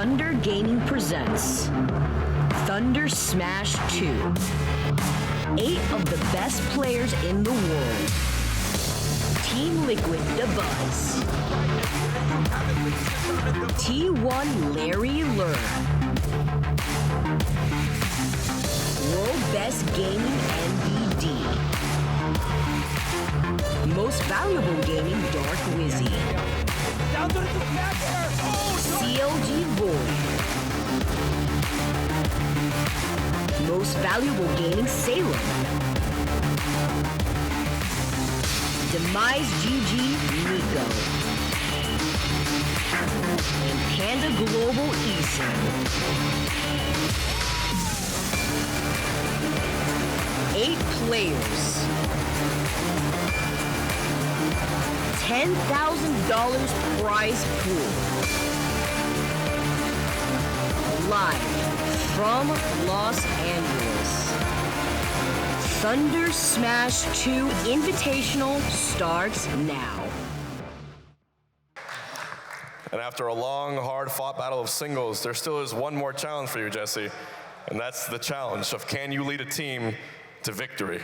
Thunder Gaming presents Thunder Smash 2. 8 of the best players in the world. Team Liquid Dabuz. T1 Larry Lurr. World Best Gaming MVD. Most Valuable Gaming Dark Wizzy. CLG Void. Most Valuable Gaming Salem. Demise GG Nico. And Panda Global Eason. 8 players. $10,000 prize pool. Live from Los Angeles. Thunder Smash 2 Invitational starts now. And after a long, hard-fought battle of singles, there still is one more challenge for you, Jesse. And that's the challenge of can you lead a team to victory?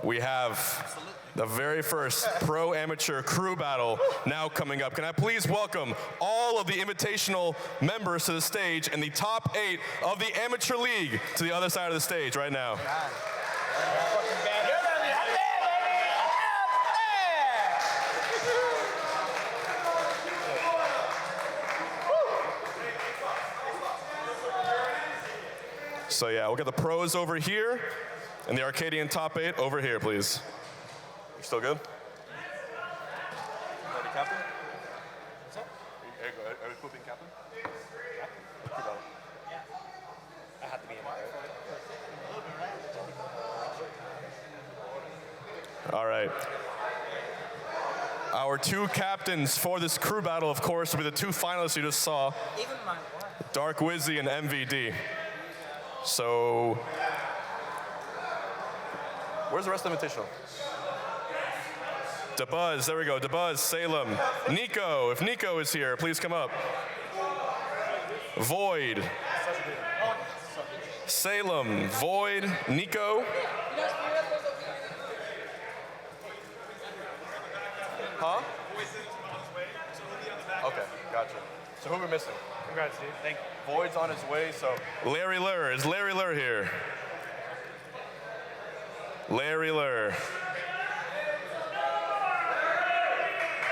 We have the very first pro-amateur crew battle now coming up. Can I please welcome all of the invitational members to the stage and the top 8 of the amateur league to the other side of the stage right now. So yeah, we'll get the pros over here and the Arcadian top 8 over here, please. You still good? Ready, Captain? What's up? Are you equipping Captain? Captain? I have to be in there. All right. Our 2 captains for this crew battle, of course, will be the 2 finalists you just saw. Even my wife. Dark Wizzy and MVD. So, where's the rest of the invitational? Dabuz, there we go. Dabuz, Salem. Nico, if Nico is here, please come up. Void. Salem, Void, Nico. Huh? Okay, gotcha. So who are we missing? Congrats, dude. Thank you. Void's on his way, so Larry Lurr. Is Larry Lurr here? Larry Lurr.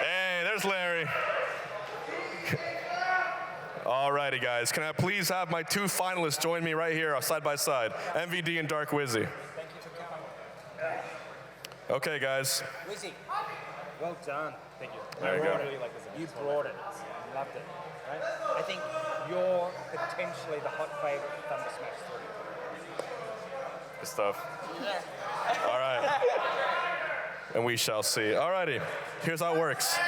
Hey, there's Larry. Alrighty, guys. Can I please have my 2 finalists join me right here, side by side? MVD and Dark Wizzy. Thank you for coming. Okay, guys. Wizzy, well done. Thank you. There you go. Really like this. You brought it. Loved it. Right? I think you're potentially the hot favorite for Thunder Smash 3. Good stuff. Yeah. All right. And we shall see. Alrighty. Here's how it works.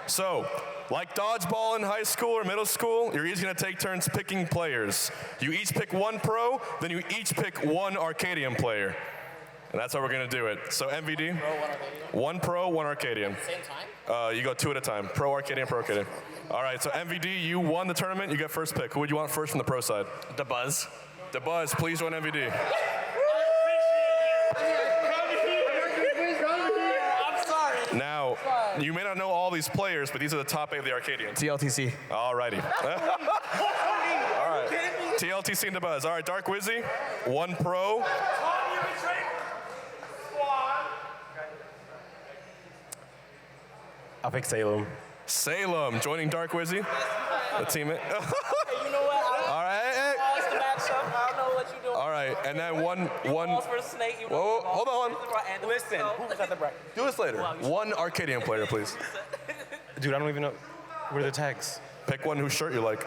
So, like dodgeball in high school or middle school, you're each going to take turns picking players. You each pick 1 pro, then you each pick 1 Arcadian player. And that's how we're going to do it. So MVD, 1 pro, 1 Arcadian. Same time? You go 2 at a time. Pro Arcadian, pro Arcadian. All right, so MVD, you won the tournament. You get first pick. Who would you want first from the pro side? Dabuz. Dabuz, please join MVD. I'm sorry. Now, you may not know all these players, but these are the top 8 of the Arcadian. TLTC. All righty. All right. TLTC and Dabuz. All right, Dark Wizzy, 1 pro. I'll pick Salem. Salem, joining Dark Wizzy. The teammate. Hey, you know what? All right. Hey. It's the matchup. I don't know what you're doing. All right, and then one. Balls for the snake. You Whoa, hold on. Listen, who was at the bracket? Do this later. 1 Arcadian player, please. Dude, I don't even know. What are the tags? Pick one whose shirt you like.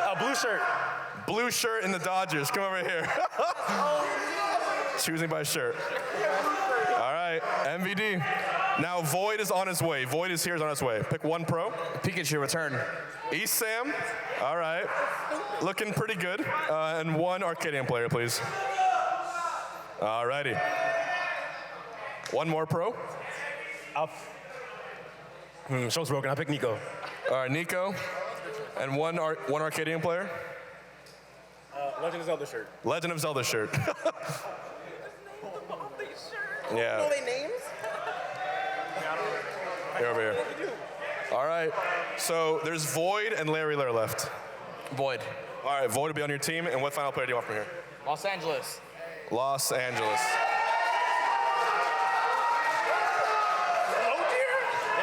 A blue shirt. Blue shirt in the Dodgers. Come over here. Choosing by shirt. All right, MVD. Now Void is on his way. Void is here, is on his way. Pick 1 pro. Pikachu return. East Sam. All right. Looking pretty good. And 1 Arcadian player, please. All righty. One more pro. Show's broken. I'll pick Nico. All right, Nico. And one Arcadian player. Legend of Zelda shirt. Legend of Zelda shirt. Yeah. Know their names? Here, over here. All right. So there's Void and Larry Lurr left. Void. All right, Void will be on your team. And what final player do you want from here? Los Angeles. Los Angeles.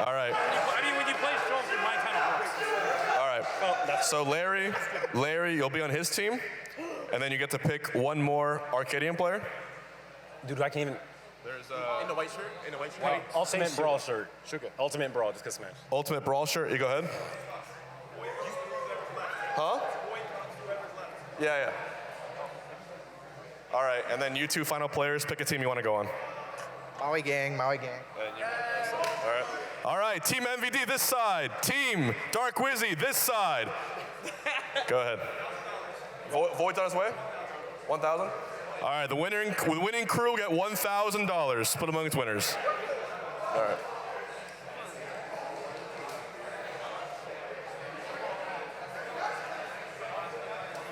All right. I mean, when you play strong, my kind of works. All right. So Larry, you'll be on his team, and then you get to pick one more Arcadian player. Dude, I can't even. There's In the white shirt? Ultimate Brawl shirt. Sugar. Ultimate Brawl, just because smash. Ultimate Brawl shirt. You go ahead. Huh? Yeah. All right, and then you two final players, pick a team you want to go on. Maui gang. All right. All right, Team MVD this side. Team Dark Wizzy this side. Go ahead. Void's on his way? 1,000? All right, the winning crew will get $1,000 split among its winners. All right.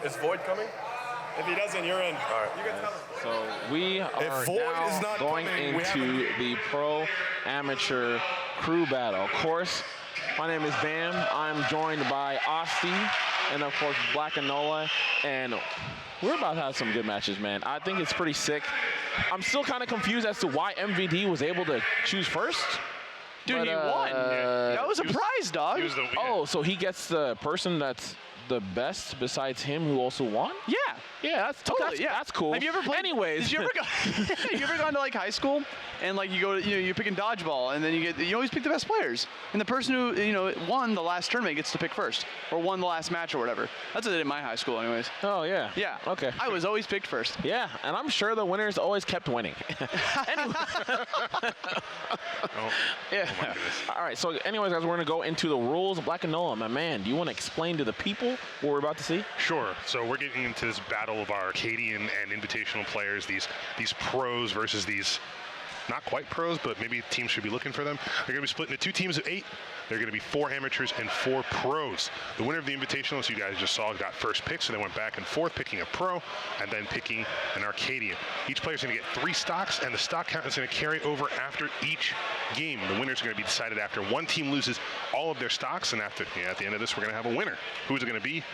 Is Void coming? If he doesn't, you're in. All right. You can tell him. So we are Void now is not going coming, we into the pro amateur crew battle. Of course, my name is Bam. I'm joined by Osti and of course Black and Nola, and we're about to have some good matches, man. I think it's pretty sick. I'm still kind of confused as to why MVD was able to choose first. Dude, but, he won. That was a prize, dog. Oh, so he gets the person that's the best besides him who also won? Yeah, that's totally. That's cool. Have you ever played? Anyways, did you ever go? You ever gone to like high school and like you go to, you're picking dodgeball and then you always pick the best players, and the person who won the last tournament gets to pick first or won the last match or whatever. That's what they did in my high school, anyways. Oh yeah. Yeah. Okay. I was always picked first. Yeah, and I'm sure the winners always kept winning. Anyway. Yeah. All right. So, anyways, guys, we're gonna go into the rules. Black and Nola, my man, do you want to explain to the people what we're about to see? Sure. So we're getting into this battle of our Arcadian and Invitational players. These pros versus these not quite pros, but maybe teams should be looking for them. They're going to be split into 2 teams of 8. They're going to be 4 amateurs and 4 pros. The winner of the Invitational, as you guys just saw, got first pick, so they went back and forth picking a pro and then picking an Arcadian. Each player is going to get 3 stocks, and the stock count is going to carry over after each game. The winners are going to be decided after one team loses all of their stocks, and at the end of this, we're going to have a winner. Who's it going to be?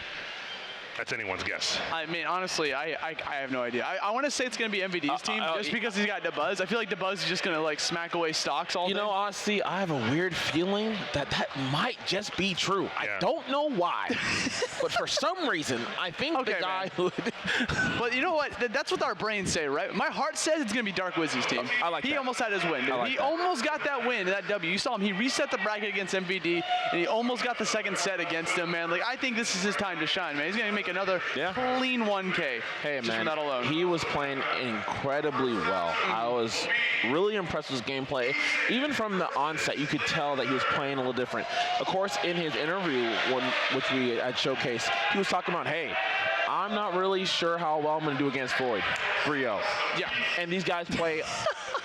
That's anyone's guess. I mean, honestly, I have no idea. I want to say it's going to be MVD's team just because he's got Dabuz. I feel like Dabuz is just going to like smack away stocks all day. You know, honestly, I have a weird feeling that might just be true. Yeah. I don't know why, but for some reason, I think the guy who. But you know what? That's what our brains say, right? My heart says it's going to be Dark Wizzy's team. I like that. He almost had his win. Dude. He almost got that win, that W. You saw him. He reset the bracket against MVD, and he almost got the second set against him, man. Like, I think this is his time to shine, man. He's going to make another clean 1K. Hey, just man, from that alone. he was playing incredibly well. I was really impressed with his gameplay. Even from the onset, you could tell that he was playing a little different. Of course, in his interview, which we had showcased, he was talking about, hey, I'm not really sure how well I'm going to do against Void. 3-0. Yeah, and these guys play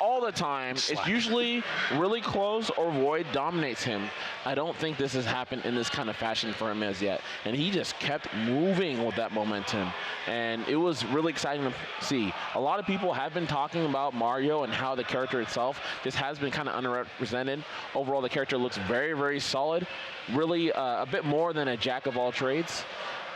all the time. It's usually really close or Void dominates him. I don't think this has happened in this kind of fashion for him as yet. And he just kept moving with that momentum. And it was really exciting to see. A lot of people have been talking about Mario and how the character itself just has been kind of underrepresented. Overall, the character looks very, very solid. Really a bit more than a jack of all trades.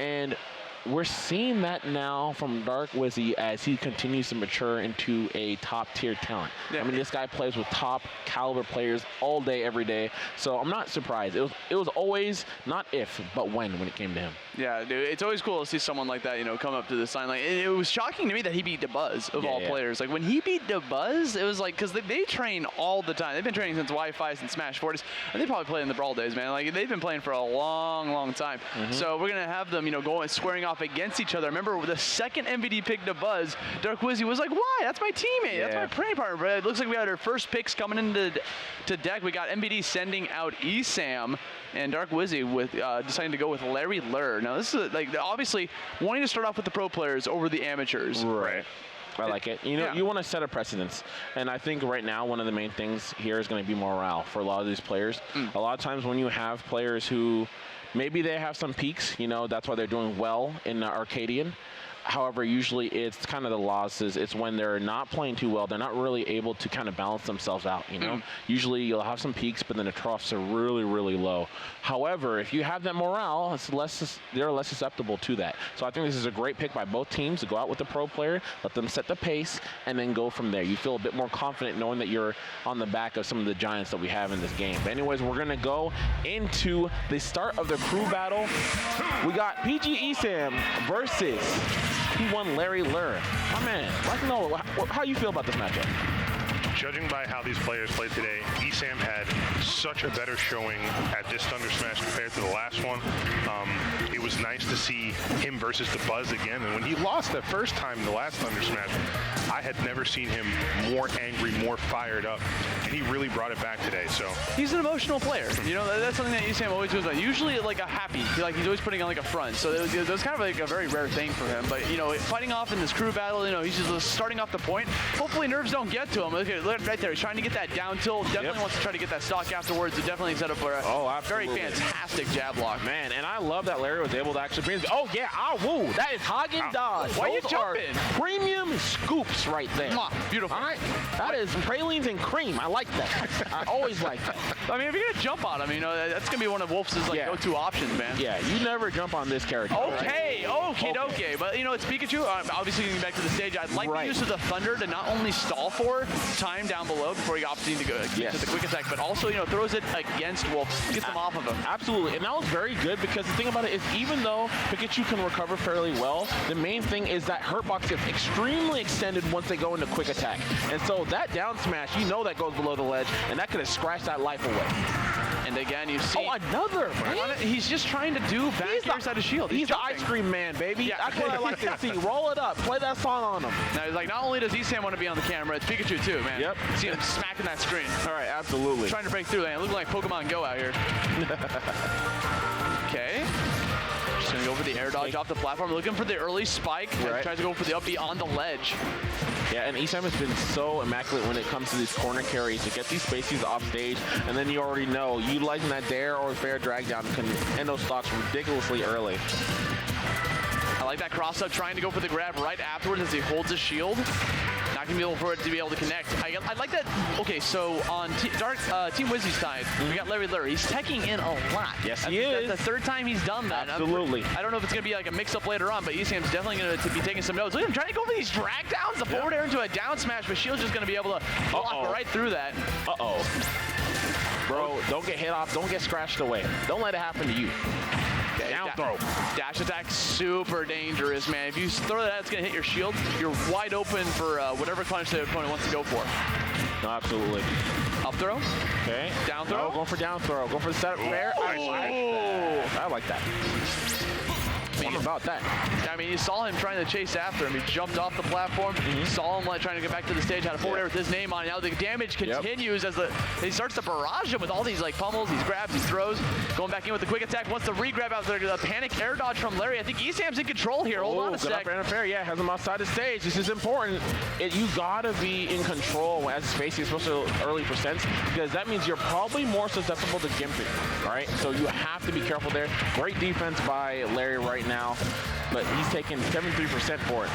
And we're seeing that now from Dark Wizzy as he continues to mature into a top-tier talent. Yeah. I mean, this guy plays with top-caliber players all day, every day. So I'm not surprised. It was always not if, but when it came to him. Yeah, dude, it's always cool to see someone like that, come up to the sign. Like, it was shocking to me that he beat Dabuz of all players. Like, when he beat Dabuz, it was like, because they train all the time. They've been training since Wi-Fi, since Smash 40s, and they probably play in the Brawl days, man. Like, they've been playing for a long, long time. So we're gonna have them, going squaring off against each other. Remember, the second MVD picked Dabuz, Dark Wizzy was like, why? That's my teammate. That's my training partner. But it looks like we had our first picks coming into deck. We got MVD sending out Esam, and Dark Wizzy with deciding to go with Larry Lurr. Now, this is like obviously wanting to start off with the pro players over the amateurs. Right. I like it. You know, you want to set a precedence. And I think right now one of the main things here is going to be morale for a lot of these players. A lot of times when you have players who maybe they have some peaks, you know, that's why they're doing well in Arcadian. However, usually it's kind of the losses. It's when they're not playing too well. They're not really able to kind of balance themselves out, you know? Usually you'll have some peaks, but then the troughs are really, really low. However, if you have that morale, they're less susceptible to that. So I think this is a great pick by both teams to go out with the pro player, let them set the pace, and then go from there. You feel a bit more confident knowing that you're on the back of some of the giants that we have in this game. But anyways, we're going to go into the start of the crew battle. We got PG Esam versus P1 Larry Lurr. My man, I'd like to know how you feel about this matchup. Judging by how these players played today, Esam had such a better showing at this Thunder Smash compared to the last one. It was nice to see him versus Dabuz again. And when he lost that first time in the last Thunder Smash, I had never seen him more angry, more fired up. And he really brought it back today. So he's an emotional player. You know, that's something that Esam always goes on. Usually like a happy, like he's always putting on like a front. So it was kind of like a very rare thing for him. But, you know, fighting off in this crew battle, you know, he's just starting off the point. Hopefully nerves don't get to him. Look at right there. He's trying to get that down tilt. Definitely wants to try to get that stock afterwards. It definitely set up for a very fantastic jab block. Man, and I love that Larry was able to actually bring. Oh yeah, woo! That is Haagen-Dazs. Why are you jumping? Premium scoops right there. Beautiful. All right, that is pralines and cream. I like that. I always like that. I mean, if you're gonna jump on him, you know that's gonna be one of Wolf's like go-to options, man. Yeah, you never jump on this character. Okay, okay. But you know, it's Pikachu. Obviously, getting back to the stage, I'd like the use of the Thunder to not only stall for time down below before he got opportunity to go to the quick attack, but also, you know, throws it against Wolf, gets them off of him. Absolutely, and that was very good because the thing about it is even though Pikachu can recover fairly well, the main thing is that hurt box gets extremely extended once they go into quick attack. And so that down smash, you know that goes below the ledge, and that could have scratched that life away. And again, you see... Oh, another, man. He's just trying to do back air side of shield. He's the ice cream man, baby. Yeah. That's what I like to see. Roll it up. Play that song on him. Now, he's like, not only does Esam want to be on the camera, it's Pikachu too, man. Yep. See him smacking that screen. All right, absolutely. Trying to break through that. Looking like Pokemon Go out here. Okay. Just going to go for the air dodge off the platform. Looking for the early spike. Tries to go for the upbeat on the ledge. Yeah, and Esam has been so immaculate when it comes to these corner carries to get these spaces off stage, and then you already know utilizing that dare or fair drag down can end those stocks ridiculously early. I like that cross up, trying to go for the grab right afterwards as he holds his shield. Not going to be able for it to be able to connect. I like that. Okay, so on Team Wizzy's side, we got Larry Lurr. He's teching in a lot. Yes, he is. That's the third time he's done that. Absolutely. I don't know if it's going to be like a mix-up later on, but Esam's definitely going to be taking some notes. Look at him trying to go for these drag downs, the forward air into a down smash, but Shield's just going to be able to block right through that. Bro, don't get hit off. Don't get scratched away. Don't let it happen to you. Down throw. Dash attack, super dangerous, man. If you throw that out, it's going to hit your shield. You're wide open for whatever punch the opponent wants to go for. No, absolutely. Up throw. Okay. Down throw. No, going for down throw. Going for the setup fair. I like that. What about that? I mean, you saw him trying to chase after him. He jumped off the platform. Saw him trying to get back to the stage. Had a forward air with his name on it. Now the damage continues as he starts to barrage him with all these like pummels, these grabs, these throws. Going back in with the quick attack. Wants the re-grab out there. The panic air dodge from Larry. I think Esam's in control here. Hold on a sec. Good up fair. Yeah, has him outside the stage. This is important. You gotta be in control as spacing, especially early percents, because that means you're probably more susceptible to gimping. All right, so you have to be careful there. Great defense by Larry right now, but he's taking 73% for it.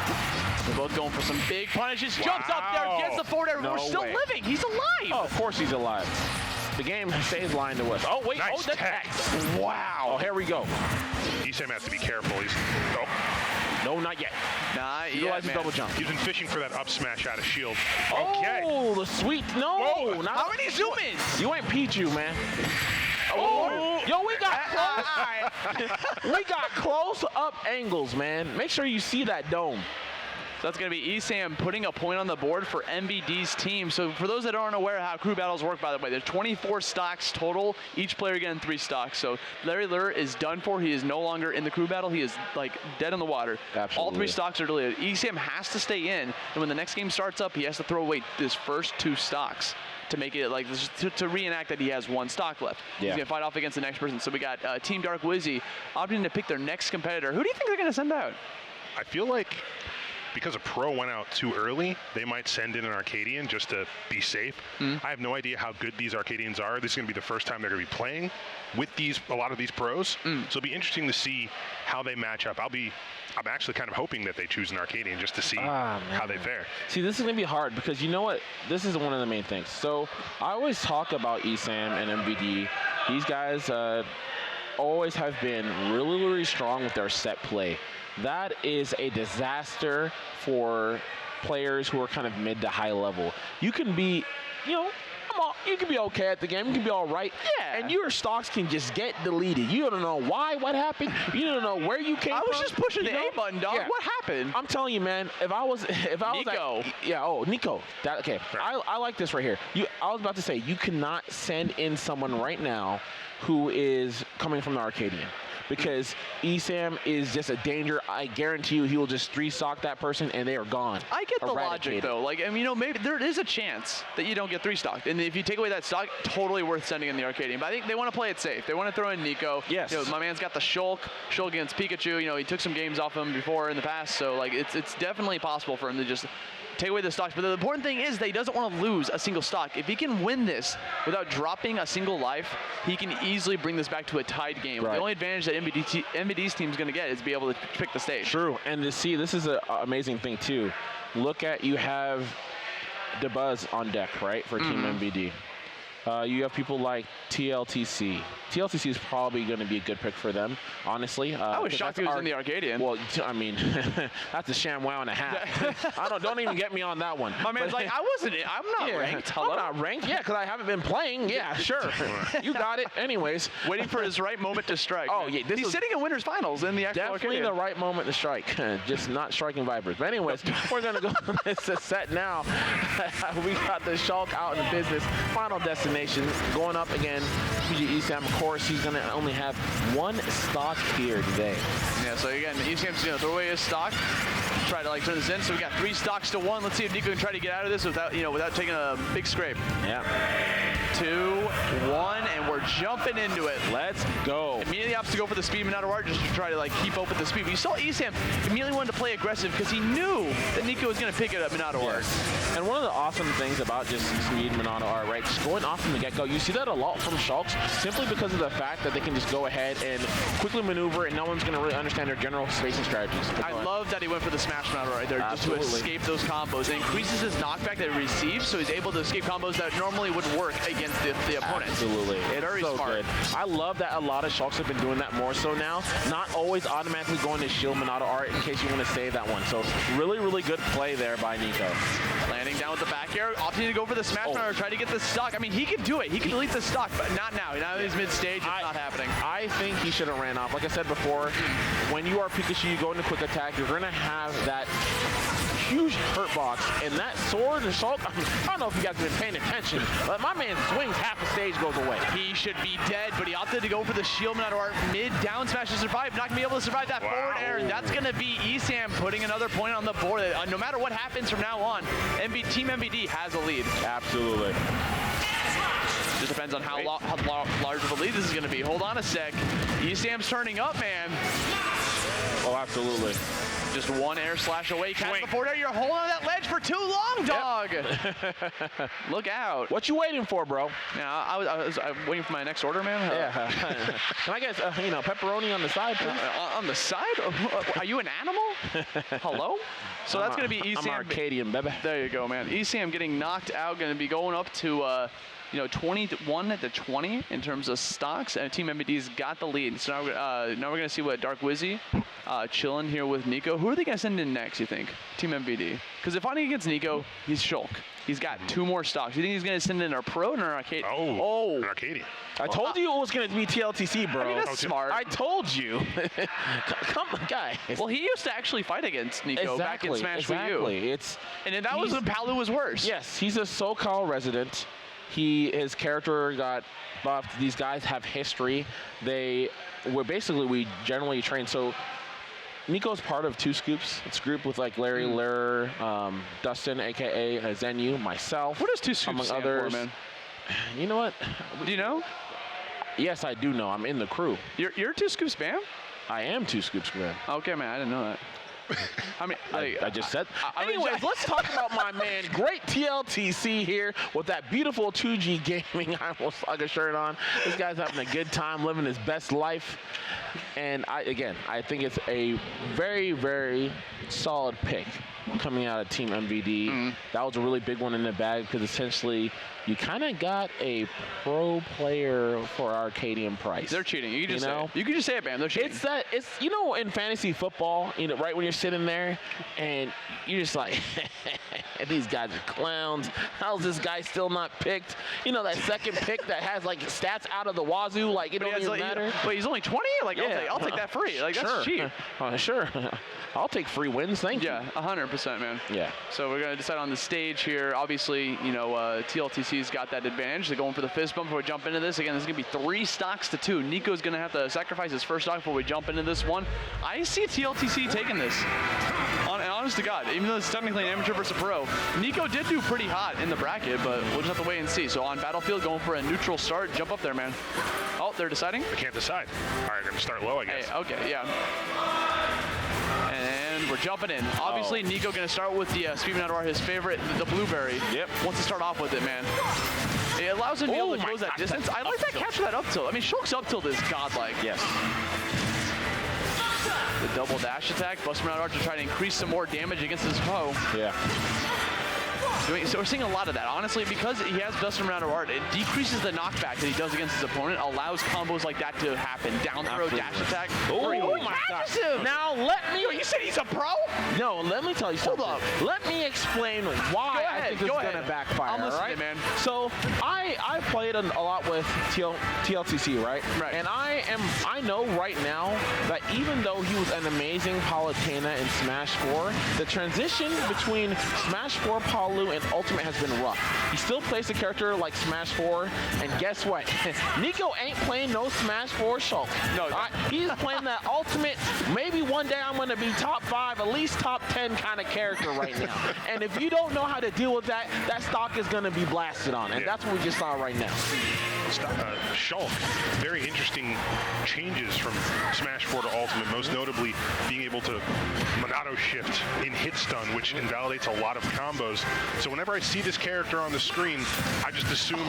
They're both going for some big punishes. Jumps up there, gets the forward air. We're still living. He's alive. Oh, of course he's alive. The game stays lying to us. Oh, wait. Nice the tech. Wow. Oh, here we go. Esam has to be careful. No, not yet. Not Utilize yet, the double jump. He's been fishing for that up smash out of shield. Okay. Oh, the sweet. No. Whoa. Not how many zoom-ins? You ain't Pichu, man. Oh, yo, we got close-up angles, man. Make sure you see that dome. So that's going to be Esam putting a point on the board for MVD's team. So for those that aren't aware of how crew battles work, by the way, there's 24 stocks total, each player getting 3 stocks. So Larry Lurr is done for. He is no longer in the crew battle. He is like dead in the water. Absolutely. All 3 stocks are deleted. Esam has to stay in, and when the next game starts up, he has to throw away his first 2 stocks to make it like to reenact that he has 1 stock left. He's going to fight off against the next person. So we got Team Dark Wizzy opting to pick their next competitor. Who do you think they're going to send out? I feel like because a pro went out too early, they might send in an Arcadian just to be safe. I have no idea how good these Arcadians are. This is going to be the first time they're going to be playing with a lot of these pros. So it'll be interesting to see how they match up. I'm actually kind of hoping that they choose an Arcadian just to see how they fare. See, this is going to be hard because you know what? This is one of the main things. So I always talk about ESAM and MVD. These guys always have been really, really strong with their set play. That is a disaster for players who are kind of mid to high level. You can be, you can be okay at the game. You can be all right. Yeah. And your stocks can just get deleted. You don't know why, what happened. You don't know where you came from. I was just pushing the know? A button, dog. Yeah. What happened? I'm telling you, man, if I was Nico. Nico. Okay. I like this right here. I was about to say, you cannot send in someone right now who is coming from the Arcadian. Because ESAM is just a danger. I guarantee you he will just 3-stock that person and they are gone. I get the logic, though. Like, maybe there is a chance that you don't get 3-stocked. And if you take away that stock, totally worth sending in the Arcadian. But I think they want to play it safe. They want to throw in Nico. Yes. My man's got the Shulk against Pikachu. He took some games off him before in the past. So, like, it's definitely possible for him to just take away the stocks. But the important thing is that he doesn't want to lose a single stock. If he can win this without dropping a single life, he can easily bring this back to a tied game. Right. The only advantage that MBD's team is going to get is be able to pick the stage. True. And to see, this is an amazing thing, too. Look at, you have Dabuz on deck, right, for Team MBD. You have people like TLTC. TLTC is probably going to be a good pick for them, honestly. I was shocked he was in the Arcadian. Well, I mean, that's a ShamWow and a half. Don't even get me on that one. My man's like, I'm not ranked. Hello? I'm not ranked. Yeah, because I haven't been playing. Yeah, sure. You got it. Anyways. Waiting for his right moment to strike. Oh, yeah. He's sitting in winners finals in the actual definitely Arcadian. the right moment to strike. Just not striking Vipers. But anyways, we're going to go on this set now. We got the Shulk out in business. Final destination going up again. PG ESAM, of course, he's going to only have 1 stock here today. Yeah, so again, ESAM's going to throw away his stock, try to turn this in. So we got 3 stocks to 1. Let's see if Nico can try to get out of this without taking a big scrape. Yeah. 2, 1, and we're jumping into it. Let's go. Immediately opts to go for the speed Minato just to try to keep up with the speed. But you saw ESAM immediately wanted to play aggressive because he knew that Nico was going to pick it up Minato. Yes. And one of the awesome things about just speed Minato, right, just going off from the get-go, you see that a lot from Shulks simply because of the fact that they can just go ahead and quickly maneuver and no one's going to really understand their general spacing strategies. I love that he went for the smash Minato right there just to escape those combos. It increases his knockback that he receives, so he's able to escape combos that normally would work against the opponent. Absolutely. It's very so smart. Good. I love that a lot of Shulks have been doing that more so now. Not always automatically going to shield Minato art in case you want to save that one. So really, really good play there by Nico. Landing down with the back air, opting to go for the smash Minato, try to get the stock. I mean, he can do it. He can delete the stock, but not now. Now he's mid-stage. It's not happening. I think he should have ran off. Like I said before, when you are Pikachu, you go into quick attack, you're going to have that huge hurt box, and that sword and Shulk, I don't know if you guys have been paying attention, but my man swings, half the stage goes away. He should be dead, but he opted to go for the shield Minato art mid down smash to survive. Not going to be able to survive that forward air, and that's going to be ESAM putting another point on the board. No matter what happens from now on, Team MVD has a lead. Absolutely. Just depends on how large of a lead this is going to be. Hold on a sec. ESAM's turning up, man. Oh, absolutely. Just 1 air slash away. Catch the forward air. You're holding on that ledge for too long, dog. Yep. Look out. What you waiting for, bro? Yeah, I was waiting for my next order, man. Yeah. Can I get, pepperoni on the side, please? On the side? Are you an animal? Hello? So that's going to be ESAM. I'm Arcadian, baby. There you go, man. ESAM getting knocked out. Going to be going up to 21 to 20 in terms of stocks, and Team MBD's got the lead. So now we're going to see what Dark Wizzy chilling here with Nico. Who are they going to send in next, you think? Team MBD. Because if fighting against Nico, he's Shulk. He's got 2 more stocks. You think he's going to send in a pro and an Arcadian? Oh, an Arcadian. I told you it was going to be TLTC, bro. I mean, that's smart. I told you. Come on, guys. Well, he used to actually fight against Nico back in Smash Wii U. And that was when Palu was worse. Yes, he's a SoCal resident. His character got buffed. These guys have history. We generally train. So Nico's part of 2 Scoops. It's a group with Larry, Lurr, Dustin, aka Zenu, myself. What does 2 Scoops among stand others? for, man? You know what? Do you know? Yes, I do know. I'm in the crew. You're 2 Scoops, Bam? I am 2 Scoops, man. Okay, man. I didn't know that. I mean, I just said. Anyways, let's talk about my man. Great TLTC here with that beautiful 2G gaming. I almost like a shirt on. This guy's having a good time, living his best life. And I think it's a very, very solid pick coming out of Team MVD. That was a really big one in the bag because essentially you kind of got a pro player for Arcadian price. They're cheating. You can just say it. You can just say it, man. They're cheating. It's in fantasy football, right when you're sitting there and you're just like, these guys are clowns. How's this guy still not picked? That second pick that has like stats out of the wazoo, like it don't even matter. Wait, he's only 20? Like, yeah. I'll take that free. Like, that's cheap. Sure. I'll take free wins. Thank you. Yeah, 100%, man. Yeah. So we're going to decide on the stage here. Obviously, TLTC's got that advantage. They're going for the fist bump before we jump into this. Again, this is going to be 3 stocks to 2. Nico's going to have to sacrifice his first stock before we jump into this one. I see TLTC taking this. Honest to God, even though it's technically an amateur versus a pro, Nico did do pretty hot in the bracket, but we'll just have to wait and see. So on Battlefield, going for a neutral start. Jump up there, man. Oh, they're deciding? I can't decide. All right, I'm going to start low, I guess. Hey, okay, yeah. And we're jumping in. Obviously, Nico going to start with the Speedman Adwar, his favorite, the blueberry. Yep. Wants to start off with it, man. It allows him to be able to close that distance. I like that capture, that up tilt. I mean, Shulk's up tilt is godlike. Yes. The double dash attack, Buster Adwar to try to increase some more damage against his foe. Yeah. So we're seeing a lot of that. Honestly, because he has Buster Adwar, it decreases the knockback that he does against his opponent, allows combos like that to happen. Down throw, dash attack. Oh my God. Him. Now let me... You said he's a pro? No, let me tell you something. Hold up. Let me explain why I think this is going to backfire. I'm listening, man. So I played a lot with TLTC, right? Right. And I know right now that even though he was an amazing Palutena in Smash 4, the transition between Smash 4 Palu and Ultimate has been rough. He still plays a character like Smash 4, and guess what? Nico ain't playing no Smash 4 Shulk. No, he's playing that Ultimate, maybe one day I'm going to be top 5, at least top 10 kind of character right now. And if you don't know how to deal with that, that stock is going to be blasted on, and that's what we just saw right now. Shulk, very interesting changes from Smash 4 to Ultimate, most notably being able to Monado shift in hit stun, which invalidates a lot of combos. So whenever I see this character on the screen, I just assume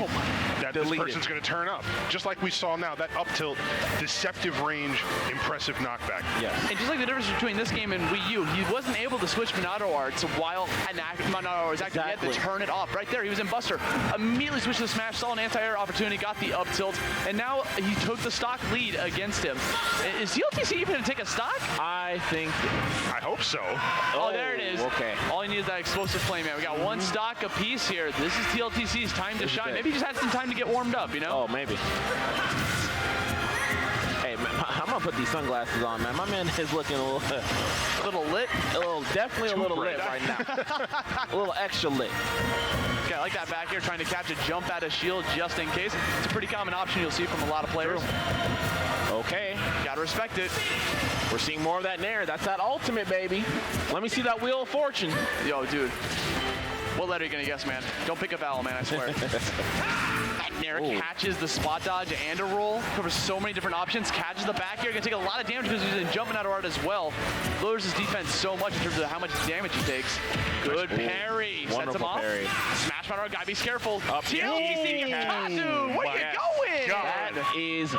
that this person's going to turn up. Just like we saw now, that up tilt, deceptive range, impressive knockback. Yes. And just like the difference between this game and Wii U, he wasn't able to switch Monado arts while Monado was active. He had to turn it off. Right there, he was in Buster. Immediately switched to Smash, saw an anti-air opportunity, got the up tilt, and now he took the stock lead against him. Is TLTC even going to take a stock? I hope so. Oh, there it is. Okay. All he needs is that explosive flame, man. We got 1 stock apiece here. This is TLTC's time to shine. Maybe he just had some time to get warmed up, Oh, maybe. Hey, man, I'm going to put these sunglasses on, man. My man is looking a little lit. Definitely a little lit right now. A little extra lit. Okay, I like that back here, trying to catch a jump out of shield just in case. It's a pretty common option you'll see from a lot of players. Okay. Gotta respect it. We're seeing more of that Nair. That's that Ultimate, baby. Let me see that Wheel of Fortune. Yo, dude. What letter are you gonna guess, man? Don't pick a vowel, man, I swear. That Nair catches the spot dodge and a roll. Covers so many different options. Catches the back here. Gonna take a lot of damage because he's jumping out of art as well. Lowers his defense so much in terms of how much damage he takes. Good parry. Sets him off. Parry. Smash Runner, gotta be careful. Up. TLTC gets caught, dude. Where you going? That is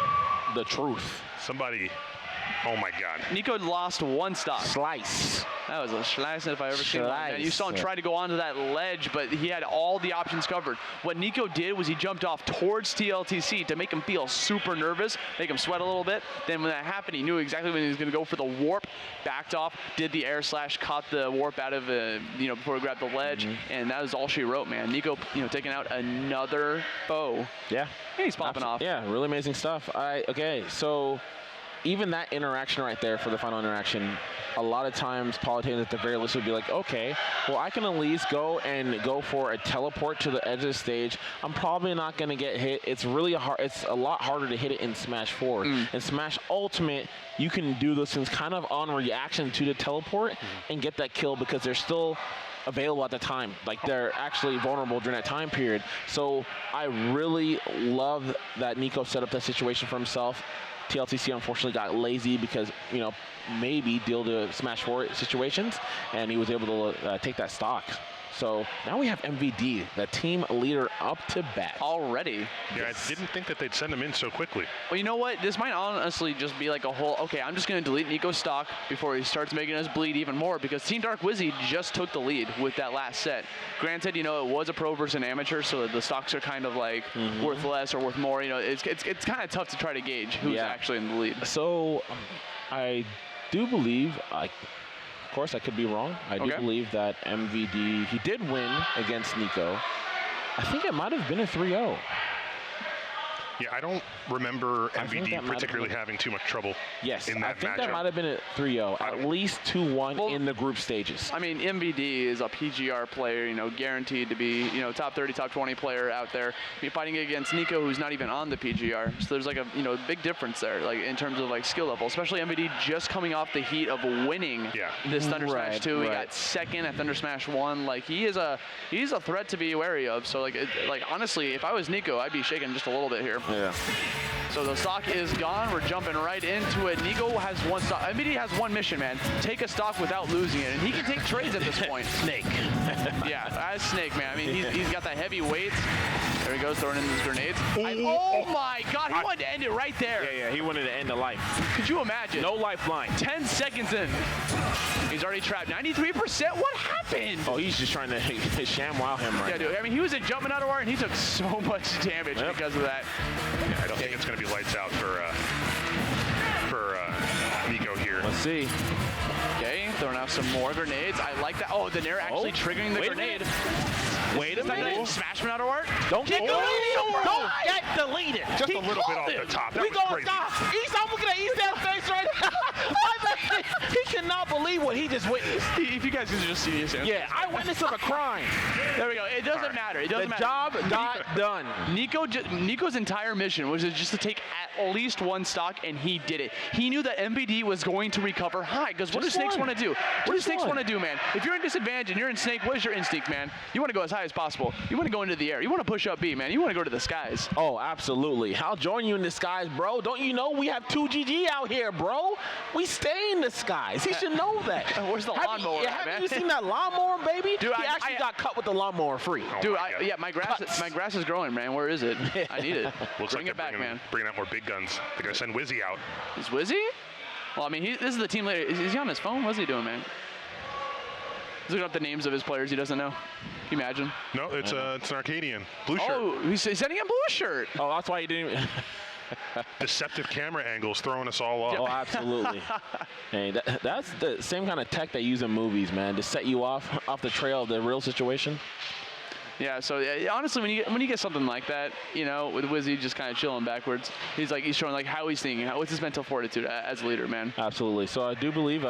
the truth. Somebody, oh my God. Nico lost 1 stock. Slice. That was a slice if I ever seen one. You saw him try to go onto that ledge, but he had all the options covered. What Nico did was he jumped off towards TLTC to make him feel super nervous, make him sweat a little bit. Then when that happened, he knew exactly when he was going to go for the warp, backed off, did the air slash, caught the warp out of, before he grabbed the ledge, and that was all she wrote, man. Nico, taking out another foe. Yeah. And he's popping off. Yeah, really amazing stuff. Okay, so even that interaction right there for the final interaction, a lot of times Palutena at the very least would be like, okay, well, I can at least go for a teleport to the edge of the stage. I'm probably not going to get hit. It's really hard. It's a lot harder to hit it in Smash 4. In Smash Ultimate, you can do those things kind of on reaction to the teleport and get that kill because they're still available at the time. Like, they're actually vulnerable during that time period. So I really love that Nico set up that situation for himself. TLTC unfortunately got lazy because, you know, maybe deal to Smash 4 situations, and he was able to take that stock. So now we have MVD, the team leader, up to bat. Already. Yeah, I didn't think that they'd send him in so quickly. Well, you know what? This might honestly just be like a whole, okay, I'm just going to delete Nico's stock before he starts making us bleed even more, because Team Dark Wizzy just took the lead with that last set. Granted, you know, it was a pro versus an amateur, so the stocks are kind of like worth less or worth more. You know, it's kind of tough to try to gauge who's actually in the lead. So I do believe, of course, I could be wrong. I do believe that MVD, he did win against Nico. I think it might have been a 3-0. Yeah, I don't remember MVD particularly having too much trouble in that I think matchup. that might have been a 3-0, at least 2-1 in the group stages. I mean, MVD is a PGR player, you know, guaranteed to be, you know, top 30, top 20 player out there. You're fighting against Nico, who's not even on the PGR. So there's like a, you know, big difference there, like in terms of like skill level, especially MVD just coming off the heat of winning this Thunder Smash 2. He got second at Thunder Smash 1. Like he's a threat to be wary of. So like honestly, if I was Nico, I'd be shaking just a little bit here. Yeah. So the stock is gone. We're jumping right into it. Nico has one stock. MVD has one mission, man. Take a stock without losing it. And he can take trades at this point. Snake. Yeah, as Snake, man. I mean, he's got that heavy weight. There he goes, throwing in his grenades. Oh my God, he wanted to end it right there. Yeah, he wanted to end the life. Could you imagine? No lifeline. 10 seconds in. He's already trapped. 93%? What happened? Oh, he's just trying to ShamWow him right now. Dude. I mean, he was jumping out of wire, and he took so much damage because of that. Yeah, I don't think it's going to be lights out for Nico here. Let's see. Okay, throwing out some more grenades. I like that. Oh, the Nair actually triggering the grenade. Wait a minute. Smash him out of arc. Don't get deleted. Don't get deleted. Just a little bit off the top. That We was gonna crazy. stop. I'm looking at East's face right now. He cannot believe what he just witnessed. If you guys can just see this. Yeah, eyewitness of a crime. There we go. It doesn't matter. It doesn't matter. The job got done. Nico's entire mission was just to take at least one stock, and he did it. He knew that MVD was going to recover high, because what do snakes want to do? What do snakes want to do, man? If you're in disadvantage and you're in snake, what is your instinct, man? You want to go as high as possible. You want to go into the air. You want to push up B, man. You want to go to the skies. Oh, absolutely. I'll join you in the skies, bro. Don't you know we have 2GG out here, bro? We stay in the skies. He should know that. Where's the lawnmower, Have you seen that lawnmower, baby? Dude, he actually got cut with the lawnmower free. Dude, my grass is growing, man. Where is it? I need it. Looks Bring like it back, man. Bringing out more big guns. They're going to send Wizzy out. Is Wizzy? Well, I mean, this is the team leader. Is he on his phone? What's he doing, man? He's looking up the names of his players he doesn't know. Can you imagine? No, it's an Arcadian. Blue shirt. Oh, he's sending a blue shirt. Oh, that's why he didn't. Deceptive camera angles throwing us all off. Oh, absolutely. Hey, that's the same kind of tech they use in movies, man, to set you off the trail of the real situation. Yeah, so honestly, when you get something like that, you know, with Wizzy just kind of chilling backwards, he's showing like how he's thinking, what's his mental fortitude as a leader, man. Absolutely. So I do believe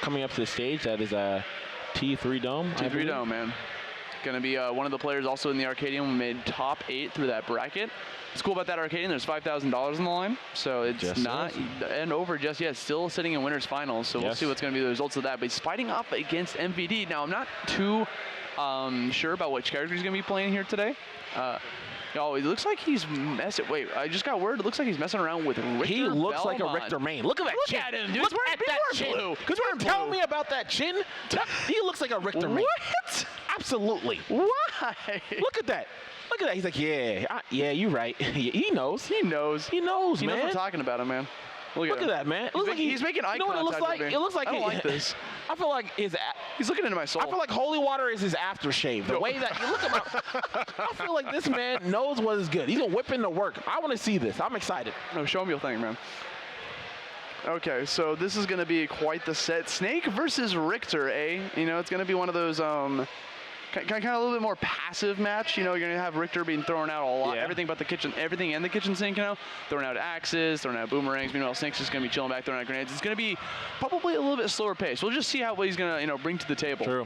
coming up to the stage, that is a T3 Dome. T3 Dome, man. Going to be one of the players also in the Arcadian who made top 8 through that bracket. What's cool about that Arcadian, there's $5,000 on the line, so it's just not and over just yet. Still sitting in winners finals, so we'll see what's going to be the results of that. But he's fighting up against MVD. Now, I'm not too sure about which character he's going to be playing here today. Oh, it looks like he's messing. Wait, I just got word. It looks like he's messing around with Richter. He looks Belmont. like a Richter main. Look at that chin. Look at him, dude. Look at that chin. Blue. Because we're telling me about that chin. He looks like a Richter main. What? Absolutely. Why? Look at that. Look at that. He's like, yeah, you're right. He knows. He knows. He knows, He man. knows we're talking about him, man. Look at that, man. It looks like he's making eye contact. You know what it looks like? With me. It looks like I don't like this. I feel like he's looking into my soul. I feel like holy water is his aftershave. The way that you look at I feel like this man knows what is good. He's gonna whip into work. I want to see this. I'm excited. No, show him your thing, man. Okay, so this is gonna be quite the set. Snake versus Richter, eh? You know, it's gonna be one of those kind of a little bit more passive match. You know, you're gonna have Richter being thrown out a lot, everything but the kitchen, everything in the kitchen sink. You know, throwing out axes, throwing out boomerangs. Meanwhile, Snake's just gonna be chilling back, throwing out grenades. It's gonna be probably a little bit slower pace. We'll just see what he's gonna bring to the table. True.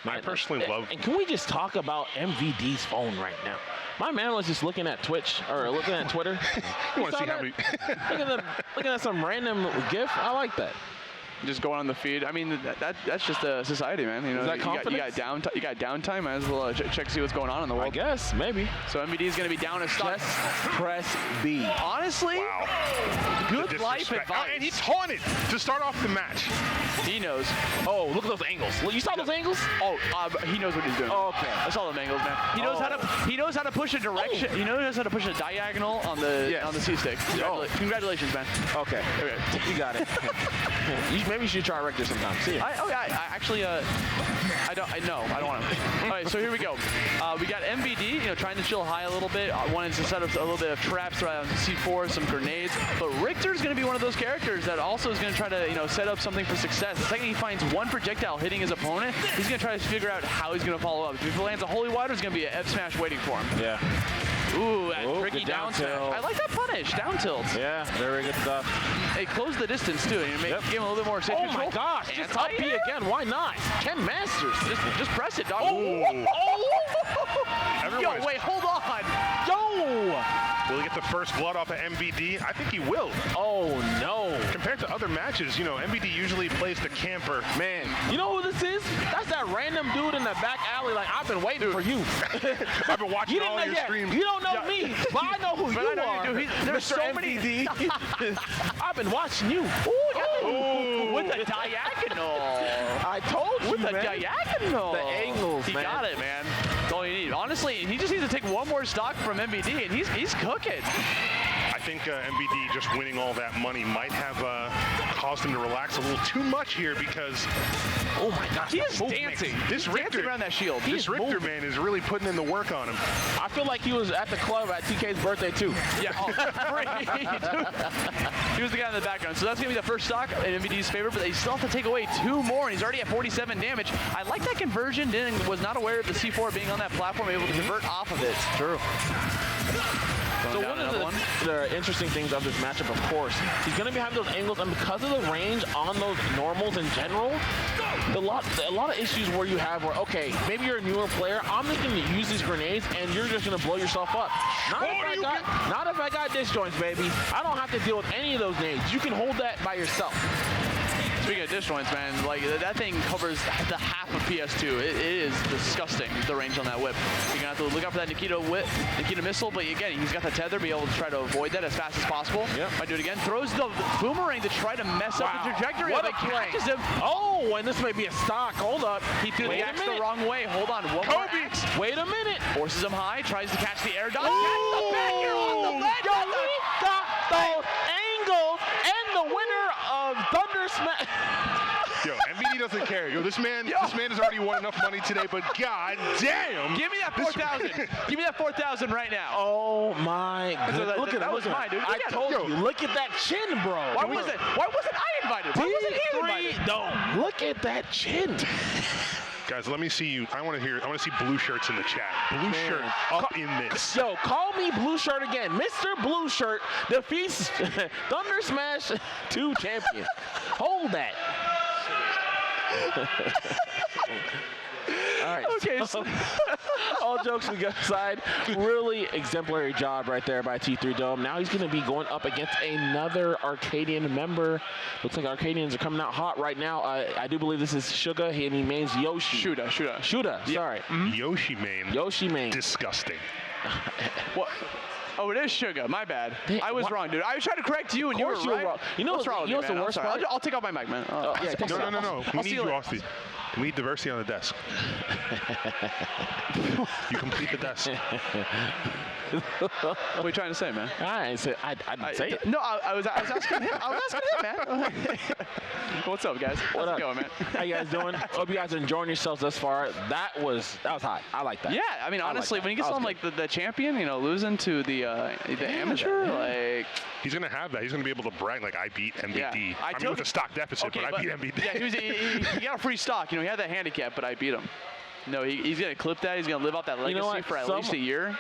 I personally love. And can we just talk about MVD's phone right now? My man was just looking at Twitch or looking at Twitter. You want to see how many? looking at some random GIF. I like that. just going on the feed. I mean, that's just society, man. You know, Is that you confidence? got downtime. Might as well check to see what's going on in the world. I guess, maybe. So MVD is going to be down a stock. Just press B. Honestly, Wow. good life advice. And he taunted to start off the match. He knows. Oh, look at those angles. You saw those angles? Oh, he knows what he's doing. Oh, okay. I saw the angles, man. He knows how to. He knows how to push a direction. He knows how to push a diagonal on the C stick. Congratulations, man. Okay. You got it. Maybe you should try Rector sometime. See ya. I don't want to. All right, so here we go. We got MVD, trying to chill high a little bit. Wanted to set up a little bit of traps around C4, some grenades. But Richter's going to be one of those characters that also is going to try to, set up something for success. The second he finds one projectile hitting his opponent, he's going to try to figure out how he's going to follow up. If he lands a Holy Water, it's going to be an F smash waiting for him. Yeah. Ooh, that tricky good down tilt. smash. I like that punish, down tilt. Yeah, very good stuff. It closed the distance too. Make the game a little bit more safe. Oh my gosh, just up B again. Why not? Ken Masters. Just press it, dog. Everyone Yo, wait, hold on. Yo! Will he get the first blood off of MVD? I think he will. Oh no. Compared to other matches, MVD usually plays the camper. Man, you know who this is? That's that random dude in the back alley. Like, I've been waiting for you. I've been watching all your streams. You don't know me, but I know who you are. There's Mr. so many. MVD. I've been watching you. Ooh, with the diagonal. I told you, With the man. diagonal. The angles, he man. got it, man. That's all you need. Honestly, he just needs to take one more stock from MVD, and he's cooking. I think MVD just winning all that money might have caused him to relax a little too much here because, oh my gosh, he is dancing. This Richter around that shield. This Richter man is really putting in the work on him. I feel like he was at the club at TK's birthday too. Yeah, he was the guy in the background. So that's gonna be the first stock in MVD's favor, but they still have to take away 2 more, and he's already at 47 damage. I like that conversion. Was not aware of the C4 being on that platform, able to convert off of it. True. So down one of the interesting things of this matchup, of course, he's going to be having those angles, and because of the range on those normals in general, a lot of issues where you have where, okay, maybe you're a newer player, I'm just going to use these grenades, and you're just going to blow yourself up. Not if I got disjoints, baby. I don't have to deal with any of those nades. You can hold that by yourself. Speaking of disjoints, man, like that thing covers the half of PS2. It is disgusting, the range on that whip. You're gonna have to look out for that Nikita missile, but again, he's got the tether, be able to try to avoid that as fast as possible. Yep. Might do it again. Throws the boomerang to try to mess up the trajectory. What of it. Catches him. Oh, and this may be a stock. Hold up. He threw the axe the wrong way. Hold on. One more axe. Wait a minute. Forces him high. Tries to catch the air dodge. Ooh. Catch the back air on the ledge. Yo, we got those angles, and the winner of Thunder Smash. Yo, MVD doesn't care. Yo, this man has already won enough money today, but god damn. Give me that 4,000. Give me that 4,000 right now. Oh my god. Look at that was mine, dude. I told you, look at that chin, bro. Why wasn't I invited? Why wasn't he invited? No, look at that chin. Guys, let me see you. I want to see blue shirts in the chat. Blue shirt up in this. Yo, call me Blue Shirt again. Mr. Blue Shirt defeats Thunder Smash 2 champion. Hold that. All right. Okay. So, all jokes aside, really exemplary job right there by T3 Dome. Now he's going to be going up against another Arcadian member. Looks like Arcadians are coming out hot right now. I do believe this is Suger, and he means Yoshi. Shuda. Sorry. Mm-hmm. Yoshi main. Disgusting. What? Oh, it is Sugar. My bad. I was wrong, dude. I was trying to correct you, and you were right. Wrong. You know what's wrong? You know what's the worst part? I'll take off my mic, man. Yeah, No. We need you off the. We need diversity on the desk. You complete the desk. What are you trying to say, man? I didn't say it. No, I was asking him. I was asking him, man. What's up, guys? How's it going, man? How you guys doing? Hope you guys are enjoying yourselves thus far. That was hot. I like that. Yeah, I mean, honestly, when he gets on like the champion, losing to the amateur, like he's gonna have that. He's gonna be able to brag like I beat MVD. Yeah, I mean, with a stock deficit, but I beat MVD. Yeah, he got a free stock. He had that handicap, but I beat him. No, he's gonna clip that. He's gonna live out that legacy for at least a year.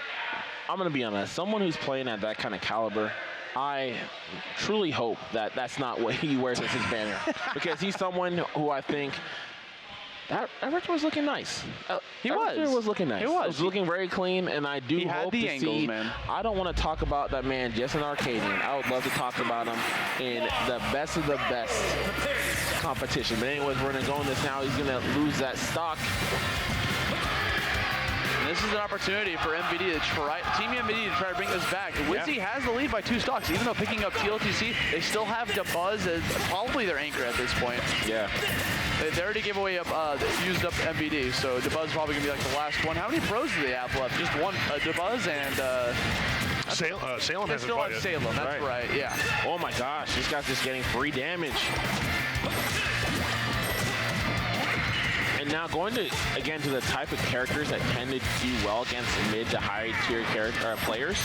I'm gonna be honest. Someone who's playing at that kind of caliber, I truly hope that that's not what he wears as his banner, because he's someone who I think That Richter was looking nice. He Richter was looking nice. He was. It was looking very clean, and I do had hope the to angles, see. man. I don't want to talk about that man just in Arcadian. I would love to talk about him in the best of the best competition. But anyways, we're gonna go in this now. He's gonna lose that stock. And this is an opportunity for MVD to try, Team MVD to try to bring this back. Wizzy has the lead by 2 stocks. Even though picking up TLTC, they still have Dabuz as probably their anchor at this point. Yeah. They already gave away used up MVD, so Dabuz is probably gonna be like the last one. How many pros do they have left? Just one, Dabuz and Salem they has still have Salem. That's right. Yeah. Oh my gosh, this guy's just getting free damage. And now going to again to the type of characters that tend to do well against mid to high tier players.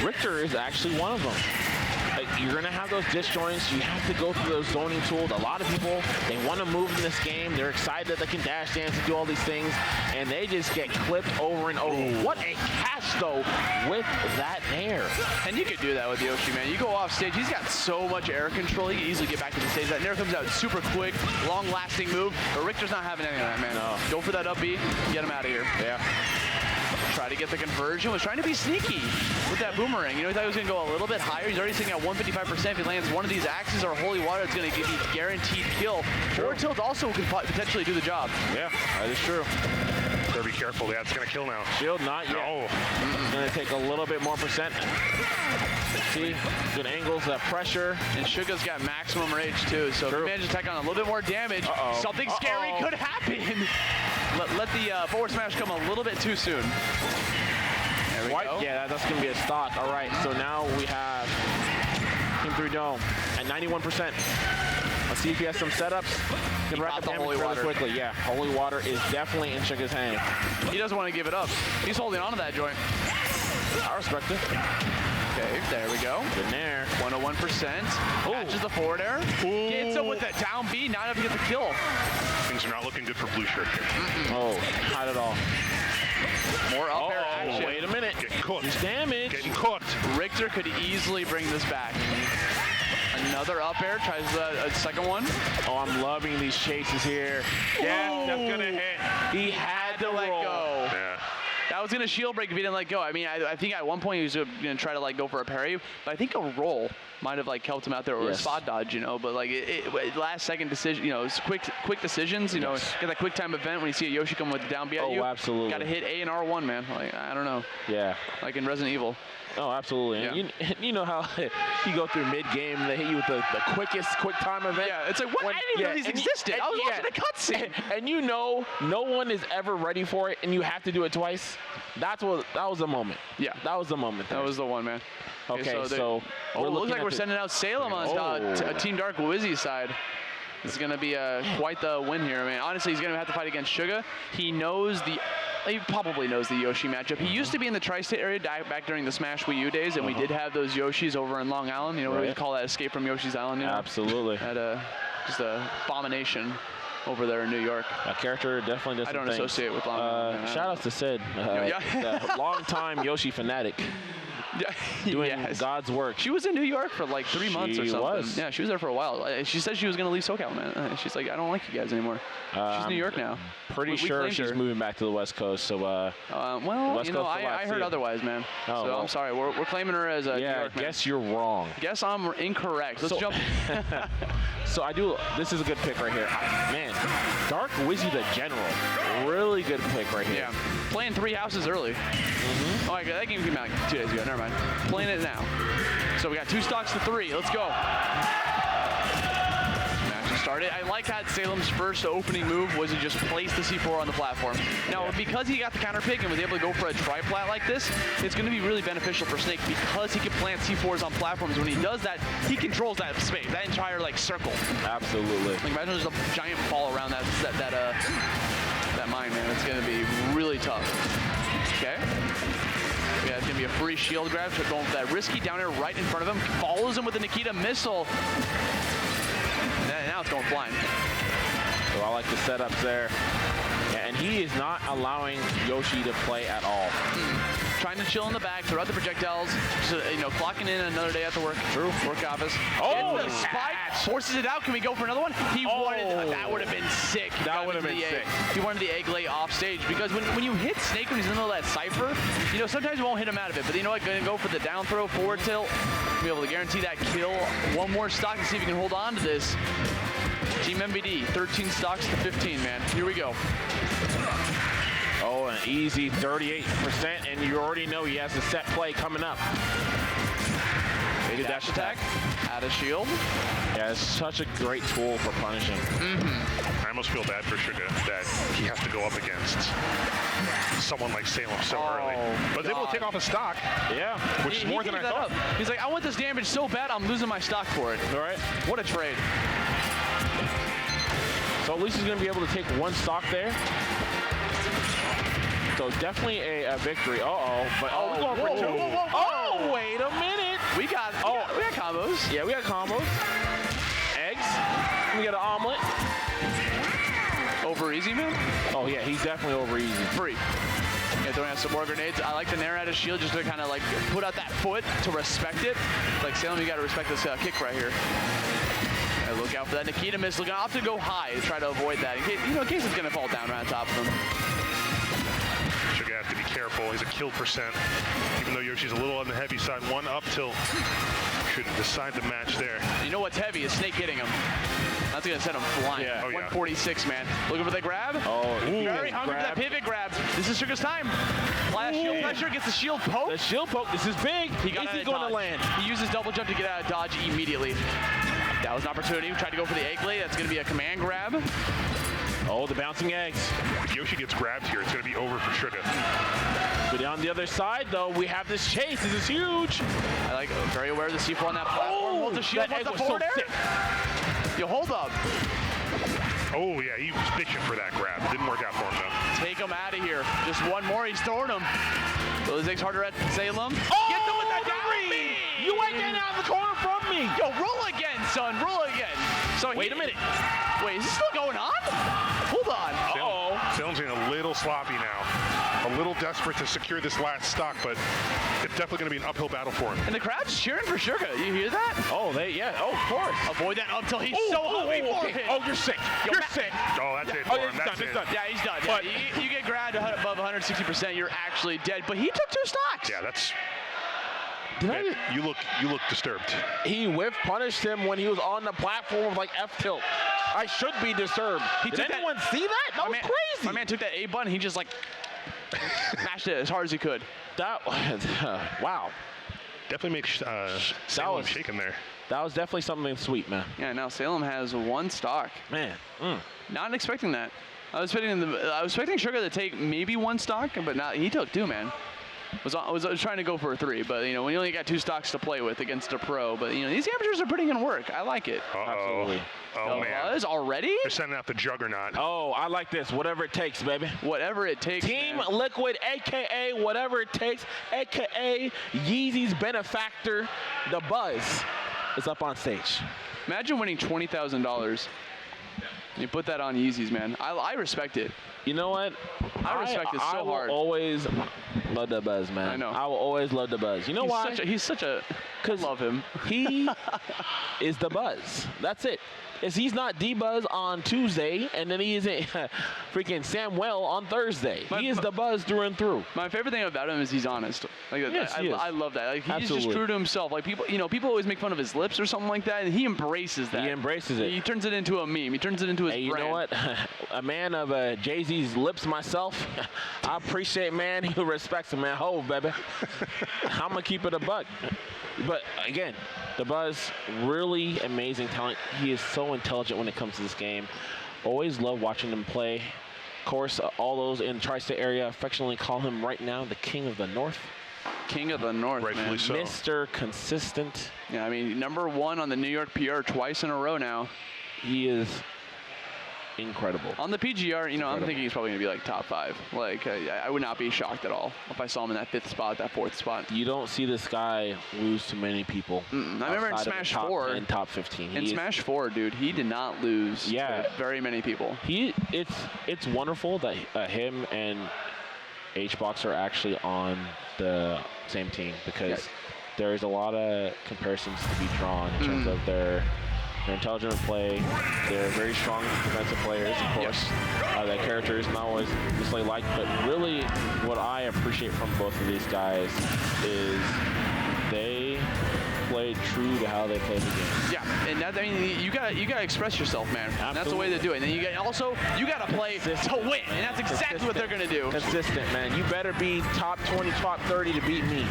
Richter is actually one of them. You're gonna have those disjoints. You have to go through those zoning tools. A lot of people, they want to move in this game. They're excited that they can dash dance and do all these things, and they just get clipped over and over. Ooh. What a catch though with that nair. And you could do that with Yoshi, man. You go off stage, he's got so much air control. He can easily get back to the stage. That nair comes out super quick, long-lasting move. But Richter's not having any of that, man. No. Go for that up B, get him out of here. Yeah. Try to get the conversion, was trying to be sneaky with that boomerang. You know, he thought he was going to go a little bit higher. He's already sitting at 155%. If he lands one of these axes or holy water, it's going to give you guaranteed kill. Or tilt also could potentially do the job. Yeah, that is true. Better be careful. Yeah, it's going to kill now. Shield, not yet. No. It's going to take a little bit more percent. See, good angles, that pressure. And Sugar's got maximum rage too, so if he manages to take on a little bit more damage, something scary could happen. Let the forward smash come a little bit too soon. There we go. Yeah, that's going to be a stock. All right, so now we have Team 3 Dome at 91%. Let's see if he has some setups. Can rack up damage really quickly. Yeah, holy water is definitely in Sugar's hand. He doesn't want to give it up. He's holding on to that joint. I respect it. Okay, there we go. Good nair. 101%. Catches the forward air. Gets him with that down B, not able to get the kill. Things are not looking good for blue shirt here. Oh, not at all. More up air action. Wait a minute. Getting cooked. He's damaged. Getting cooked. Richter could easily bring this back. Another up air, tries a second one. Oh, I'm loving these chases here. Yeah, that's gonna hit. He had to let go. Yeah. That was gonna shield break if he didn't let go. I mean, I think at one point he was gonna try to like go for a parry, but I think a roll might have like helped him out there, or a spot dodge, you know. But like last second decision, you know, it's quick decisions, you know. Get that quick time event when you see a Yoshi come with the down B at you. Oh, absolutely. Got to hit A and R1, man. Like I don't know. Yeah. Like in Resident Evil. Oh, absolutely. Yeah. And you know how you go through mid-game, they hit you with the quickest quick time event. Yeah, it's like, what? I didn't even know these existed. I was watching a cutscene. And you know, no one is ever ready for it, and you have to do it twice. That was the moment. Yeah. That was the moment. That was the one, man. Okay, so it looks like we're sending out Salem on Team Dark Wizzy's side. This is going to be quite the win here. I mean, honestly, he's going to have to fight against Sugar. He probably knows the Yoshi matchup. He used to be in the tri-state area back during the Smash Wii U days, and we did have those Yoshis over in Long Island. You know, we call that Escape from Yoshi's Island. You know? Absolutely. Just a abomination over there in New York. A character definitely does. I don't associate with Long Island. Shout out to Sid, the long-time Yoshi fanatic. Doing God's work. She was in New York for like 3 months or something. She was. Yeah, she was there for a while. She said she was going to leave SoCal, man. She's like, I don't like you guys anymore. She's in New York now. Pretty sure she's moving back to the West Coast. So, well, West you know, Coast I heard otherwise, man. Oh, so I'm sorry. We're claiming her as a New York man. Guess you're wrong. Guess I'm incorrect. Let's jump. So this is a good pick right here. Man, Dark Wizzy the General. Really good pick right here. Yeah. Playing 3 houses early. Oh my God, that game came out like 2 days ago. Never mind. Playing it now. So we got 2 stocks to 3. Let's go. Match started. I like that Salem's first opening move was to just place the C4 on the platform. Now, because he got the counter pick and was able to go for a tri-plat like this, it's going to be really beneficial for Snake because he can plant C4s on platforms. When he does that, he controls that space, that entire like circle. Absolutely. Like imagine there's a giant ball around that mine, man. It's going to be really tough. Okay. Yeah, it's going to be a free shield grab. So going for that risky down air right in front of him. Follows him with the Nikita missile. And now it's going flying. So I like the setups there. Yeah, and he is not allowing Yoshi to play at all. Trying to chill in the back, throw out the projectiles, just, clocking in another day at the work office. Oh, the spike, forces it out. Can we go for another one? He wanted, that would have been sick. That would have been sick. He wanted the egg lay off stage because when you hit Snake when he's in the middle of that cipher, sometimes you won't hit him out of it, but you know what? Gonna go for the down throw, forward tilt, be able to guarantee that kill. One more stock and see if you can hold on to this. Team MBD, 13 stocks to 15, man. Here we go. Oh, an easy 38%, and you already know he has a set play coming up. Maybe Dash attack, add a shield. Yeah, it's such a great tool for punishing. I almost feel bad for Suger that he has to go up against someone like Salem so early. But able to take off a stock. Yeah, which is more than I thought. He's like, I want this damage so bad, I'm losing my stock for it. All right. What a trade. So at least he's going to be able to take one stock there. So definitely a victory. Uh-oh. But we're going for two. Oh, wait a minute. We got combos. Yeah, we got combos. Eggs. We got an omelet. Over easy, man? Oh, yeah, he's definitely over easy. Free. Yeah, throwing out some more grenades. I like the nair out of shield just to kind of like put out that foot to respect it. Like Salem, you got to respect this kick right here. Yeah, look out for that Nikita miss. Look, I'll have to go high to try to avoid that in case, in case it's going to fall down right on top of him. Suger has to be careful. He's a kill percent. Even though Yoshi's a little on the heavy side, one up tilt should decide the match there. You know what's heavy is Snake hitting him. That's going to send him flying. Yeah. 146, man. Looking for the grab. Oh, very hungry for that pivot grab. This is Sugar's time. Last shield pressure, gets the shield poke. The shield poke, this is big. He got Is he going to land? He uses double jump to get out of dodge immediately. That was an opportunity. We tried to go for the egg lay. That's going to be a command grab. Oh, the bouncing eggs. If Yoshi gets grabbed here, it's going to be over for Suger. But on the other side, though, we have this chase. This is huge. I like very aware of the C4 on that platform. Hold the shield, that egg the was forward so air. sick. You hold up. Oh, yeah, he was bitching for that grab. Didn't work out for him, though. Take him out of here. Just one more, he's throwing him. So this eggs harder at Salem. Oh, get them with that three! You ain't getting out of the corner from me. Yo, roll again, son, roll again. So Wait a minute. Wait, is this still going on? Hold on. Uh-oh. Salem's getting a little sloppy now. A little desperate to secure this last stock, but it's definitely going to be an uphill battle for him. And the crowd's cheering for Suger. You hear that? Oh, of course. Avoid that up till he's so hungry for it. Oh, you're sick. You're sick. Oh, that's it for him. That's it. Yeah, he's done. But yeah, you get grabbed above 160%, you're actually dead. But he took 2 stocks. Yeah, that's... Did you look disturbed. He whiff punished him when he was on the platform with like F tilt. I should be disturbed. Did anyone see that? That was crazy. My man took that A button. He just like smashed it as hard as he could. That was wow. Definitely makes Salem shaking there. That was definitely something sweet, man. Yeah. Now Salem has 1 stock. Man. Not expecting that. I was expecting Suger to take maybe 1 stock, but not. He took 2, man. I was trying to go for a 3, but when you only got 2 stocks to play with against a pro, but these amateurs are putting in work. I like it. Absolutely. Oh man. Buzz already? They're sending out the juggernaut. Oh, I like this. Whatever it takes, baby. Whatever it takes. Team man. Liquid, aka whatever it takes, aka Yeezy's benefactor, the Buzz, is up on stage. Imagine winning $20,000. You put that on Yeezys, man. I respect it. You know what? I respect it so I will hard. always love the Buzz, man. I know. I will always love the Buzz. You know why? He's such a. I love him. He is the Buzz. That's it. He's not D-Buzz on Tuesday, and then he isn't freaking Samuel on Thursday. He is the Buzz through and through. My favorite thing about him is he's honest. Like yes, I love that. Like, he's just true to himself. Like people always make fun of his lips or something like that, and he embraces that. He embraces it. He turns it into a meme. He turns it into his brand. You know what? A man of Jay-Z's lips myself, I appreciate, man, who respects him, man. Hove, baby. I'm going to keep it a buck. But again, the Buzz, really amazing talent. He is so intelligent when it comes to this game. Always love watching him play. Of course, all those in tri-state area affectionately call him right now the King of the North. King of the North, rightfully man. so. Mr. Consistent. Yeah, I mean, #1 on the New York PR twice in a row now. He is incredible. On the PGR, I'm thinking he's probably going to be like top 5. Like, I would not be shocked at all if I saw him in that 5th spot, that 4th spot. You don't see this guy lose to many people. I remember in Smash 4. In top 15. In Smash 4, dude, he did not lose to very many people. He it's wonderful that him and HBox are actually on the same team, because there's a lot of comparisons to be drawn in terms of their intelligent play. They're very strong defensive players, of course. Their character is not always necessarily liked, but really what I appreciate from both of these guys is they play true to how they play the game. Yeah, and that, I mean, you gotta express yourself, man. And that's the way to do it. And then you gotta play to win, and that's exactly what they're gonna do. Consistent, man. You better be top 20, top 30 to beat me.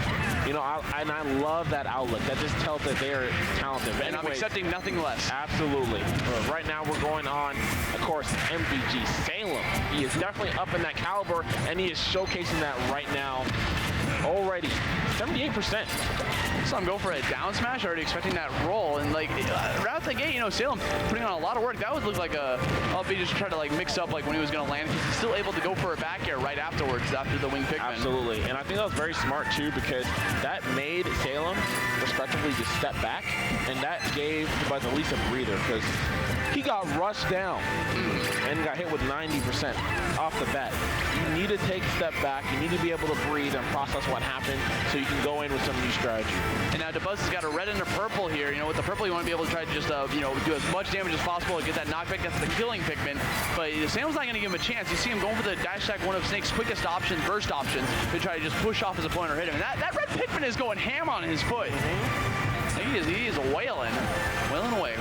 You know, and I love that outlook. That just tells that they are talented. But and I'm accepting nothing less. Absolutely. Right now we're going on, of course, MVG Salem. He is definitely up in that caliber, and he is showcasing that right now already. 78%. So I'm going for a down smash, already expecting that roll, and like right out the gate, you know, Salem putting on a lot of work. That would look like he just tried to like mix up like when he was gonna land. He's still able to go for a back air right afterwards after the wing Pikmin. Absolutely, and I think that was very smart too, because that made Salem respectively just step back, and that gave Dabuz at least a breather, because he got rushed down and got hit with 90% off the bat. You need to take a step back. You need to be able to breathe and process what happened so you can go in with some new strategy. And now Dabuz has got a red and a purple here. You know, with the purple, you want to be able to try to just, you know, do as much damage as possible and get that knockback. That's the killing Pikmin. But Salem's not going to give him a chance. You see him going for the dash attack, one of Snake's quickest options, burst options, to try to just push off his opponent or hit him. And that red Pikmin is going ham on his foot. He is wailing away.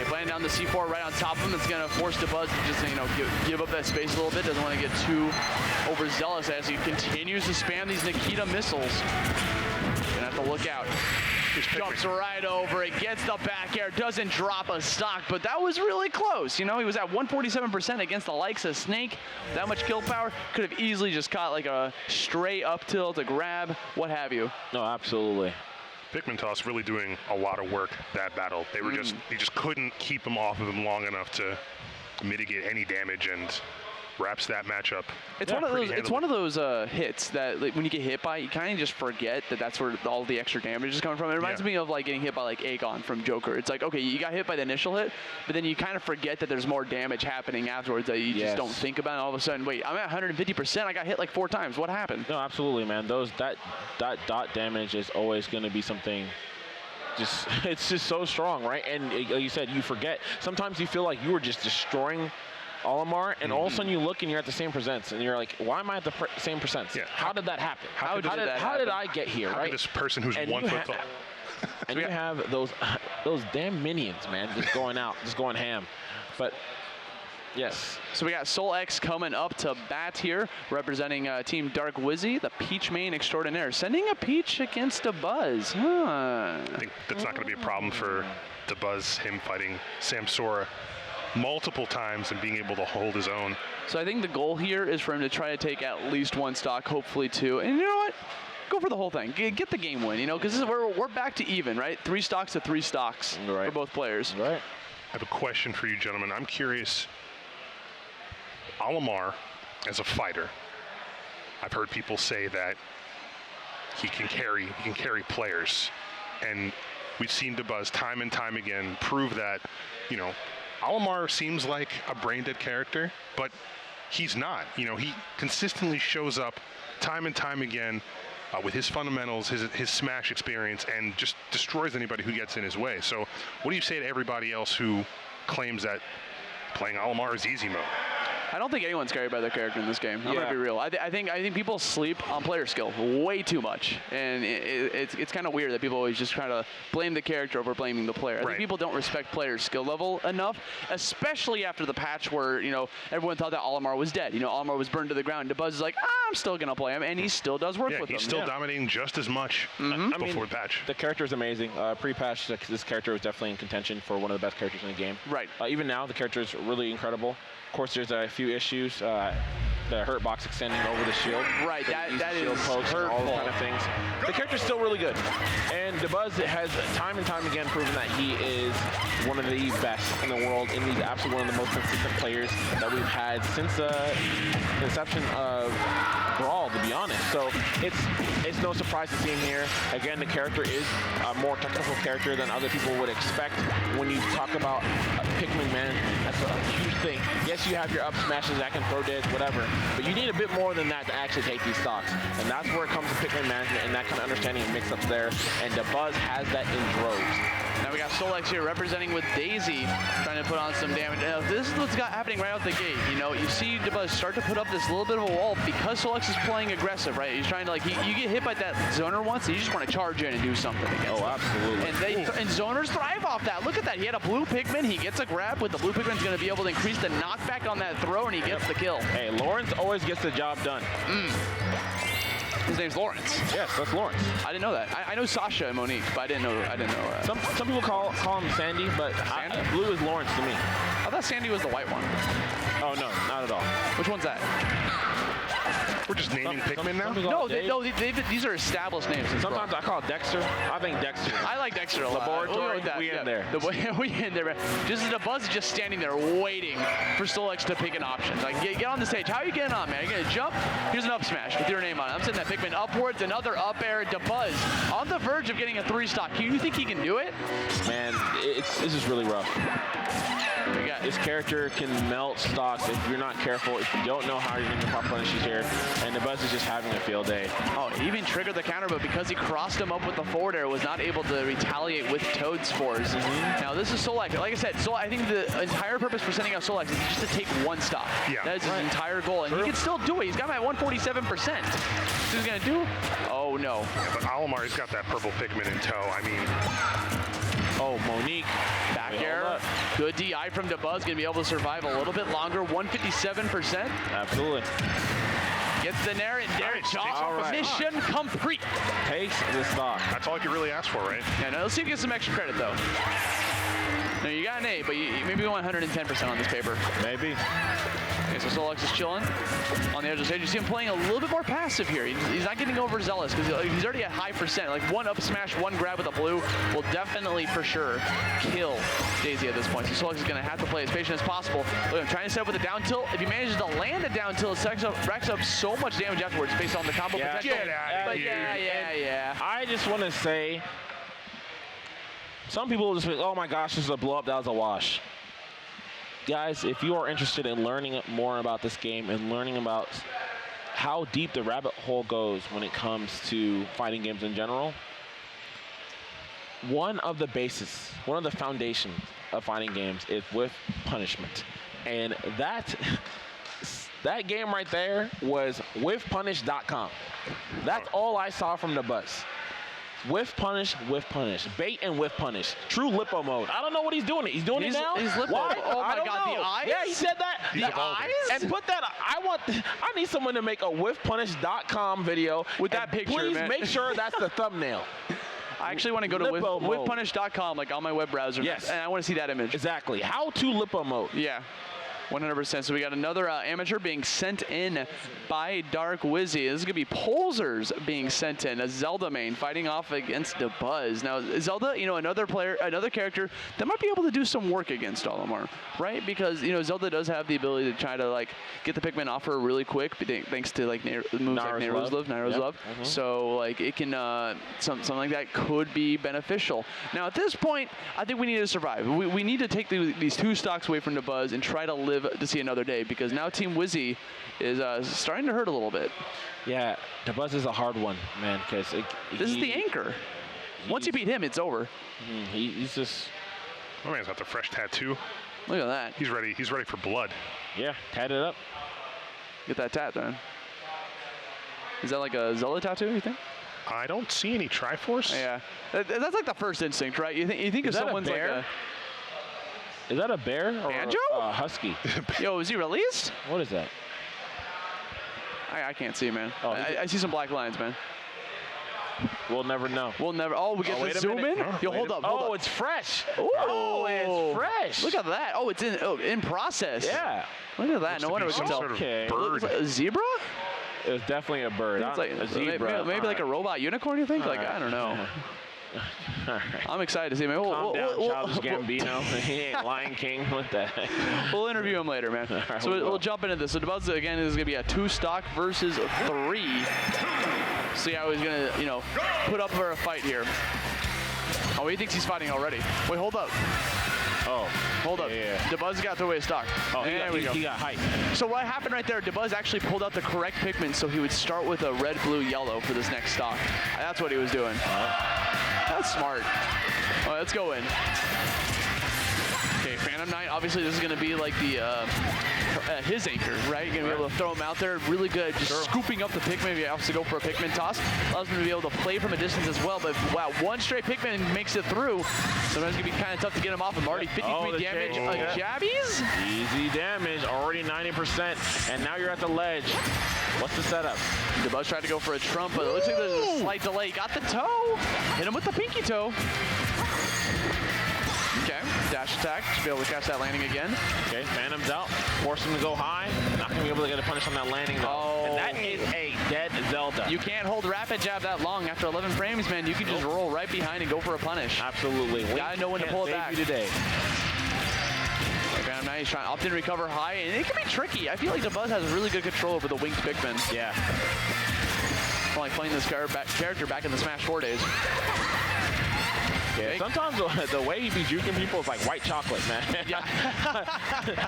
Playing down the C4 right on top of him, it's going to force Dabuz to just, you know, give up that space a little bit. Doesn't want to get too overzealous as he continues to spam these Nikita missiles. Gonna have to look out. Just jumps right over it, gets the back air, doesn't drop a stock, but that was really close. You know, he was at 147% against the likes of Snake. That much kill power, could have easily just caught like a straight up tilt, a grab, what have you. No, absolutely. Pikmin Toss really doing a lot of work that battle. They were they just couldn't keep him off of him long enough to mitigate any damage, and wraps that matchup. It's one of those hits that like, when you get hit by, you kind of just forget that that's where all the extra damage is coming from. It reminds me of like getting hit by like Aegon from Joker. It's like, okay, you got hit by the initial hit, but then you kind of forget that there's more damage happening afterwards that you just don't think about. And all of a sudden, wait, I'm at 150%. I got hit like 4 times. What happened? No, absolutely, man. That dot damage is always going to be something. It's just so strong, right? And like you said, you forget. Sometimes you feel like you were just destroying Olimar, and all of a sudden you look and you're at the same percents, and you're like, why am I at the same percents? Yeah. How did that happen? How did I get here, How right? did this person who's 1 foot tall? And you have those damn minions, man, just going out, just going ham. But yes. So we got Solex coming up to bat here, representing Team Dark Wizzy, the Peach main extraordinaire, sending a Peach against Dabuz. I think that's not going to be a problem for Dabuz, him fighting Samsora multiple times and being able to hold his own. So I think the goal here is for him to try to take at least 1 stock, hopefully 2. And you know what? Go for the whole thing. Get the game win, you know, because we're back to even, right? 3 stocks to 3 stocks for both players. Right. I have a question for you, gentlemen. I'm curious. Olimar, as a fighter, I've heard people say that he can carry players, and we've seen Dabuz time and time again prove that, you know, Olimar seems like a brain-dead character, but he's not. You know, he consistently shows up time and time again with his fundamentals, his smash experience, and just destroys anybody who gets in his way. So what do you say to everybody else who claims that playing Olimar is easy mode? I don't think anyone's carried by their character in this game. I'm gonna be real. I think people sleep on player skill way too much, and it's kind of weird that people always just try to blame the character over blaming the player. I think people don't respect players' skill level enough, especially after the patch where, you know, everyone thought that Olimar was dead. You know, Olimar was burned to the ground. Dabuz is like, I'm still gonna play him, and he still does work with him. He's still dominating just as much before the patch. The character is amazing. Pre-patch, this character was definitely in contention for one of the best characters in the game. Right. Even now, the character is really incredible. Of course, there's a few issues. The hurt box extending over the shield. Right, that is hurtful. All those kind of things. The character's still really good. And Dabuz has time and time again proven that he is one of the best in the world, and he's absolutely one of the most consistent players that we've had since the inception of brawl, to be honest. So it's no surprise to see him here. Again, the character is a more technical character than other people would expect when you talk about Pikmin management. That's a huge thing. Yes, you have your up smashes that can throw deads, whatever, but you need a bit more than that to actually take these stocks. And that's where it comes to Pikmin management and that kind of understanding of mix-ups there. And Dabuz has that in droves. Now we got Solex here representing with Daisy, trying to put on some damage. Now this is what's happening right out the gate. You know, you see Dabuz start to put up this little bit of a wall because Solex is playing aggressive, right? He's trying to you get hit by that zoner once, and you just want to charge in and do something against him. Absolutely. And zoners thrive off that. Look at that. He had a blue Pikmin. He gets a grab with the blue Pikmin's going to be able to increase the knockback on that throw, and he gets the kill. Hey, Lawrence always gets the job done. His name's Lawrence. Yes, that's Lawrence. I didn't know that. I know Sasha and Monique, but I didn't know. Some people call him Sandy, but blue is Lawrence to me. I thought Sandy was the white one. Oh no, not at all. Which one's that? We're just naming Pikmin now? No, these are established names. Sometimes I call it Dexter. I think Dexter. I like Dexter a lot. Laboratory, we in there. We in there. Just Dabuz is just standing there waiting for Solex to pick an option. Like, get on the stage. How are you getting on, man? Are you going to jump? Here's an up smash with your name on it. I'm sending that Pikmin upwards. Another up air. Dabuz on the verge of getting a 3-stock. Do you think he can do it? Man, this is really rough. This character can melt stocks if you're not careful, if you don't know how you're going to pop punishes here, and Dabuz is just having a field day. Oh, he even triggered the counter, but because he crossed him up with the forward air, was not able to retaliate with Toad Spores. Now, this is Solex. Like I said, I think the entire purpose for sending out Solex is just to take one stock. Yeah. That is his entire goal, and he can still do it. He's got him at 147%. What's he going to do? Oh, no. Yeah, but Alamari's got that purple Pikmin in tow. I mean... Oh, Monique. Back air. Good DI from Dabuz. Going to be able to survive a little bit longer. 157%. Absolutely. Gets the nair and there it chops. Mission complete. Takes the stock. That's all I could really ask for, right? Yeah, no, let's see if he gets some extra credit, though. No, you got an A, but you maybe want 110% on this paper. Maybe. Okay, so Solex is chilling on the edge of the stage. You see him playing a little bit more passive here. He's not getting overzealous because he's already at high percent. Like one up smash, one grab with a blue will definitely, for sure, kill Daisy at this point. So Solex is going to have to play as patient as possible. Look, I'm trying to set up with a down tilt. If he manages to land a down tilt, it racks up so much damage afterwards based on the combo potential. Get out of here. Yeah. I just want to say, some people will just be, oh my gosh, this is a blow up, that was a wash. Guys, if you are interested in learning more about this game and learning about how deep the rabbit hole goes when it comes to fighting games in general, one of the foundations of fighting games is with punishment. And that game right there was withpunish.com. That's all I saw from Dabuz. With punish, bait and with punish. True Lippo mode. I don't know what he's doing. He's doing it now? He's Lippo. Why? Oh my I don't God, know. the eyes? Yeah, he said that. The eyes? And put that, I need someone to make a withpunish.com video. With that picture, please man. make sure that's the thumbnail. I actually want to go to withpunish.com, like on my web browser. Yes. And I want to see that image. Exactly. How to Lippo mode. Yeah. 100%. So we got another amateur being sent in by Dark Wizzy. This is going to be PoZers being sent in. A Zelda main fighting off against Dabuz. Now, Zelda, another character that might be able to do some work against Olimar, right? Because, Zelda does have the ability to try to, get the Pikmin off her really quick, thanks to, moves Nairo's like Nairo's Love. So, it can, something like that could be beneficial. Now, at this point, I think we need to survive. We need to take these two stocks away from Dabuz and try to live to see another day, because now Team Wizzy is starting to hurt a little bit. Yeah, Dabuz is a hard one, man, because this is the anchor. Once you beat him, it's over. He's just... My man's got the fresh tattoo. Look at that. He's ready. He's ready for blood. Yeah, tat it up. Get that tat, man. Is that like a Zelda tattoo, you think? I don't see any Triforce. Yeah, that's like the first instinct, right? You think if someone's like a... Is that a bear or Banjo? a husky? Yo, is he released? What is that? I can't see, man. Oh, I see some black lines, man. We'll never know. We'll never. Oh, we get the zoom in. Yo, hold up. Oh, it's fresh. Ooh. Oh, it's fresh. Look at that. Oh, it's in process. Yeah. Look at that. No wonder we can tell. Okay. Looks like a zebra? It was definitely a bird. It's like a zebra. Maybe like a robot unicorn, you think? I don't know. I'm excited to see him. Calm down, Childish Gambino. He ain't Lion King. What the heck? We'll interview him later, man. Right, So we'll jump into this. So Dabuz, again, is going to be a 2-stock versus 3. See how he's going to, you know, put up for a fight here. Oh, he thinks he's fighting already. Wait, hold up. Oh. Hold up. Yeah. Dabuz got to away stock. Oh, there we go. He got hyped. So what happened right there, Dabuz actually pulled out the correct pigment, so he would start with a red, blue, yellow for this next stock. That's what he was doing. That's smart. All right, let's go in. Okay, Phantom Knight, obviously this is going to be like the his anchor, right? You're going to be able to throw him out there. Really good, just scooping up the pigment. You have to go for a pigment toss. Allows him to be able to play from a distance as well. But wow, one straight pigment makes it through. Sometimes it's going to be kind of tough to get him off. I'm already 53 damage. Jabbies? Easy damage, already 90%. And now you're at the ledge. What's the setup? Dabuz tried to go for a trump, but it looks like there's a slight delay. Got the toe. Hit him with the pinky toe. Okay, dash attack. Should be able to catch that landing again. Okay, Phantom's out. Force him to go high. Not going to be able to get a punish on that landing, though. Oh. And that is a dead Zelda. You can't hold rapid jab that long. After 11 frames, man, you can just roll right behind and go for a punish. Absolutely. You gotta know when to pull it back. You today. Okay, now he's trying to opt in, recover high, and it can be tricky. I feel like Dabuz has really good control over the winged Pikmin. Yeah. I like playing this character back in the Smash 4 days. Yeah, sometimes the way he be juking people is like white chocolate, man. Yeah.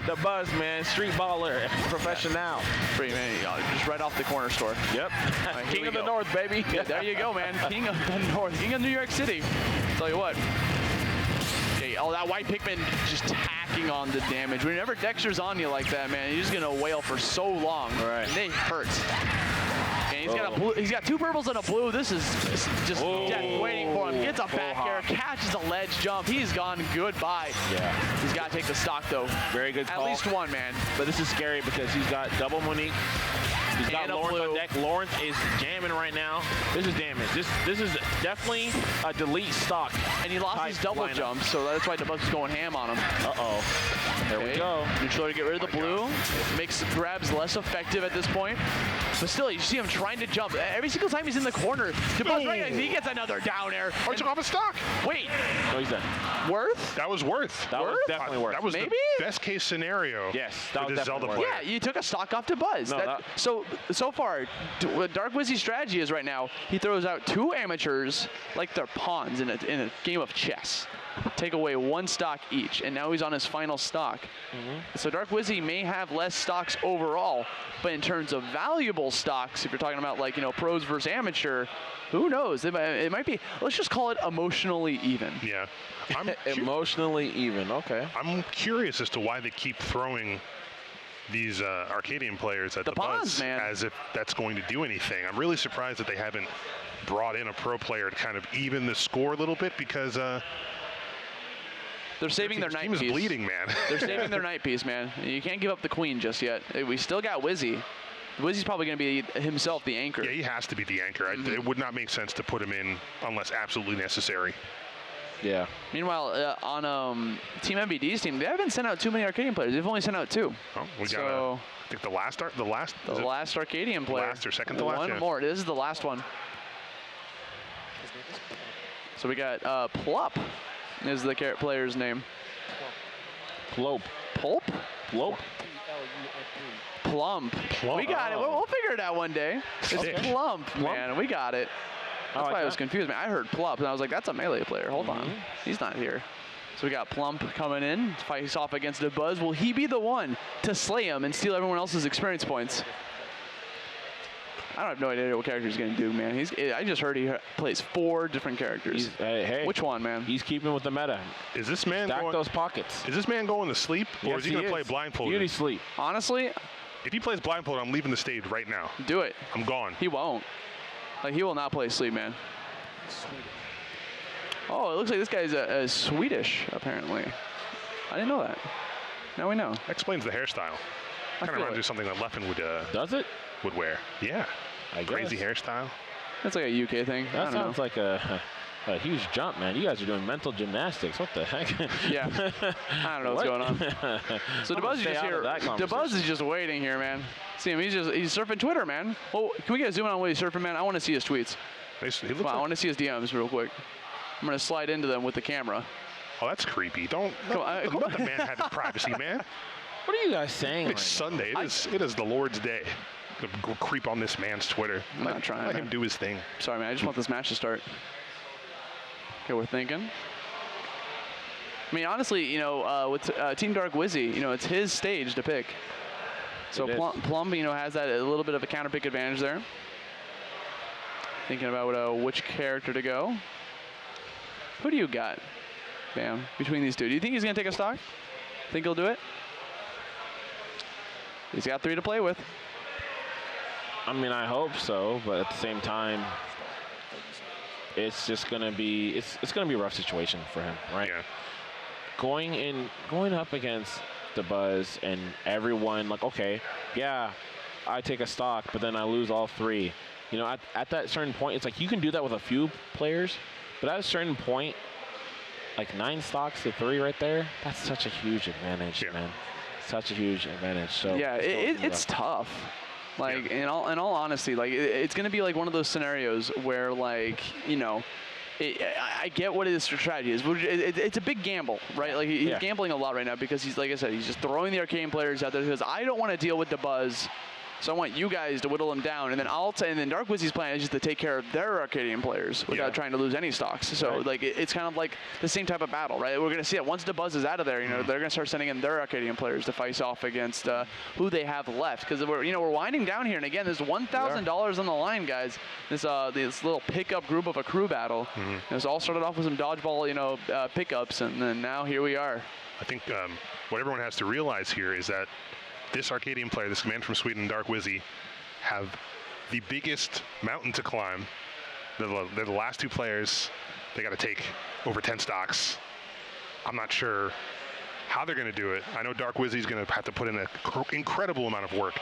Dabuz, man, street baller, professional. Pretty man, just right off the corner store. Yep. Right, King of the North, baby. Yeah, there you go, man. King of the North. King of New York City. Tell you what. Okay, oh, that white Pikmin just tacking on the damage. Whenever Dexter's on you like that, man, you're just going to wail for so long. Right. And they hurt. And he's got a blue, he's got 2 purples and a blue. This is just death waiting for him. Gets a back air, catches a ledge jump. He's gone goodbye. Yeah. He's got to take the stock, though. Very good call. At least one, man. But this is scary because he's got double Monique. He's got Lawrence on deck. Lawrence is jamming right now. This is damage. This is definitely a delete stock. And he lost his double jump, so that's why Dabuz is going ham on him. Uh-oh. There we go. Neutral to get rid of the blue. Makes grabs less effective at this point. But still, you see him trying to jump. Every single time he's in the corner, Dabuz right, he gets another down air. Oh, he took off a stock. Wait. Oh, he's done. Worth? That was worth. That was definitely worth. That was Maybe? the best case scenario. Yes, that was for this definitely Zelda worth. player. Yeah, you took a stock off Dabuz. No, So far, what Dark Wizzy's strategy is right now, he throws out 2 amateurs like they're pawns in a game of chess. Take away 1 stock each, and now he's on his final stock. So Dark Wizzy may have less stocks overall, but in terms of valuable stocks, if you're talking about like, you know, pros versus amateur, who knows? It might be, let's just call it emotionally even. Yeah. Emotionally even, okay. I'm curious as to why they keep throwing these Arcadian players at the pawns, Buzz man. as if that's going to do anything. I'm really surprised that they haven't brought in a pro player to kind of even the score a little bit because they're saving their night piece. Team is bleeding, man. They're saving their night piece, man. You can't give up the queen just yet. We still got Wizzy. Wizzy's probably going to be himself the anchor. Yeah, he has to be the anchor. It would not make sense to put him in unless absolutely necessary. Yeah. Meanwhile, on Team MVD's team, they haven't sent out too many Arcadian players. They've only sent out 2. Oh, we got I think the last Arcadian player. Last or second to last. One more. This is the last one. So we got Plump is the player's name. Plump. Pulp? Plump. Plump. We got it. We'll figure it out one day. It's Plump, man. We got it. That's why I was confused, man. I heard Plump, and I was like, that's a melee player. Hold on. He's not here. So we got Plump coming in to face off against Dabuz. Will he be the one to slay him and steal everyone else's experience points? I have no idea what character he's going to do, man. I just heard he plays 4 different characters. Hey, which one, man? He's keeping with the meta. Is this man Stack those pockets. Is this man going to sleep, or is he going to play blindfolded? Beauty sleep. Honestly, if he plays blindfolded, I'm leaving the stage right now. Do it. I'm gone. He won't. Like, he will not play sleep, man. Oh, it looks like this guy's Swedish, apparently. I didn't know that. Now we know. That explains the hairstyle. Kind of reminds me of something that Leffen would Does it? Would wear. Yeah. I Crazy guess. hairstyle. That's like a UK thing. That sounds like a huge jump, man. You guys are doing mental gymnastics. What the heck? Yeah. I don't know what's going on. So Dabuz is just here. Dabuz is just waiting here, man. See him. He's surfing Twitter, man. Oh, can we get a zoom in on what he's surfing, man? I want to see his tweets. He looks I want to see his DMs real quick. I'm going to slide into them with the camera. Oh, that's creepy. Don't let the man have his privacy, man. What are you guys saying? It's Sunday. It is the Lord's day. I'm gonna go creep on this man's Twitter. I'm not trying. Let him do his thing. Sorry, man. I just want this match to start. Okay, we're thinking. I mean, honestly, you know, with Team Dark Wizzy, you know, it's his stage to pick. So Plump, you know, has that a little bit of a counter pick advantage there. Thinking about which character to go. Who do you got, Bam, between these two? Do you think he's going to take a stock? Think he'll do it? He's got 3 to play with. I mean, I hope so, but at the same time, it's just going to be it's going to be a rough situation for him, right? Yeah. Going up against Dabuz and everyone, like, okay, yeah, I take a stock, but then I lose all 3. You know, at that certain point, it's like you can do that with a few players, but at a certain point, like 9 stocks to 3 right there, that's such a huge advantage, man. Such a huge advantage. So yeah, it's tough. Like, in all honesty, like it's going to be like one of those scenarios where, like, you know, I get what his strategy is. It's a big gamble, right? Like he's gambling a lot right now because he's, like I said, he's just throwing the Arcadian players out there because I don't want to deal with Dabuz. So I want you guys to whittle them down, and then and then Dark Wizzy's plan is just to take care of their Arcadian players without trying to lose any stocks. So like it's kind of like the same type of battle, right? We're gonna see it once Dabuz is out of there. You know, they're gonna start sending in their Arcadian players to face off against who they have left, because we're winding down here, and again, there's $1,000 on the line, guys. This little pickup group of a crew battle. It's all started off with some dodgeball, pickups, and then now here we are. I think what everyone has to realize here is that this Arcadian player, this man from Sweden, Dark Wizzy, have the biggest mountain to climb. They're the last 2 players. They got to take over 10 stocks. I'm not sure how they're going to do it. I know Dark Wizzy's going to have to put in an incredible amount of work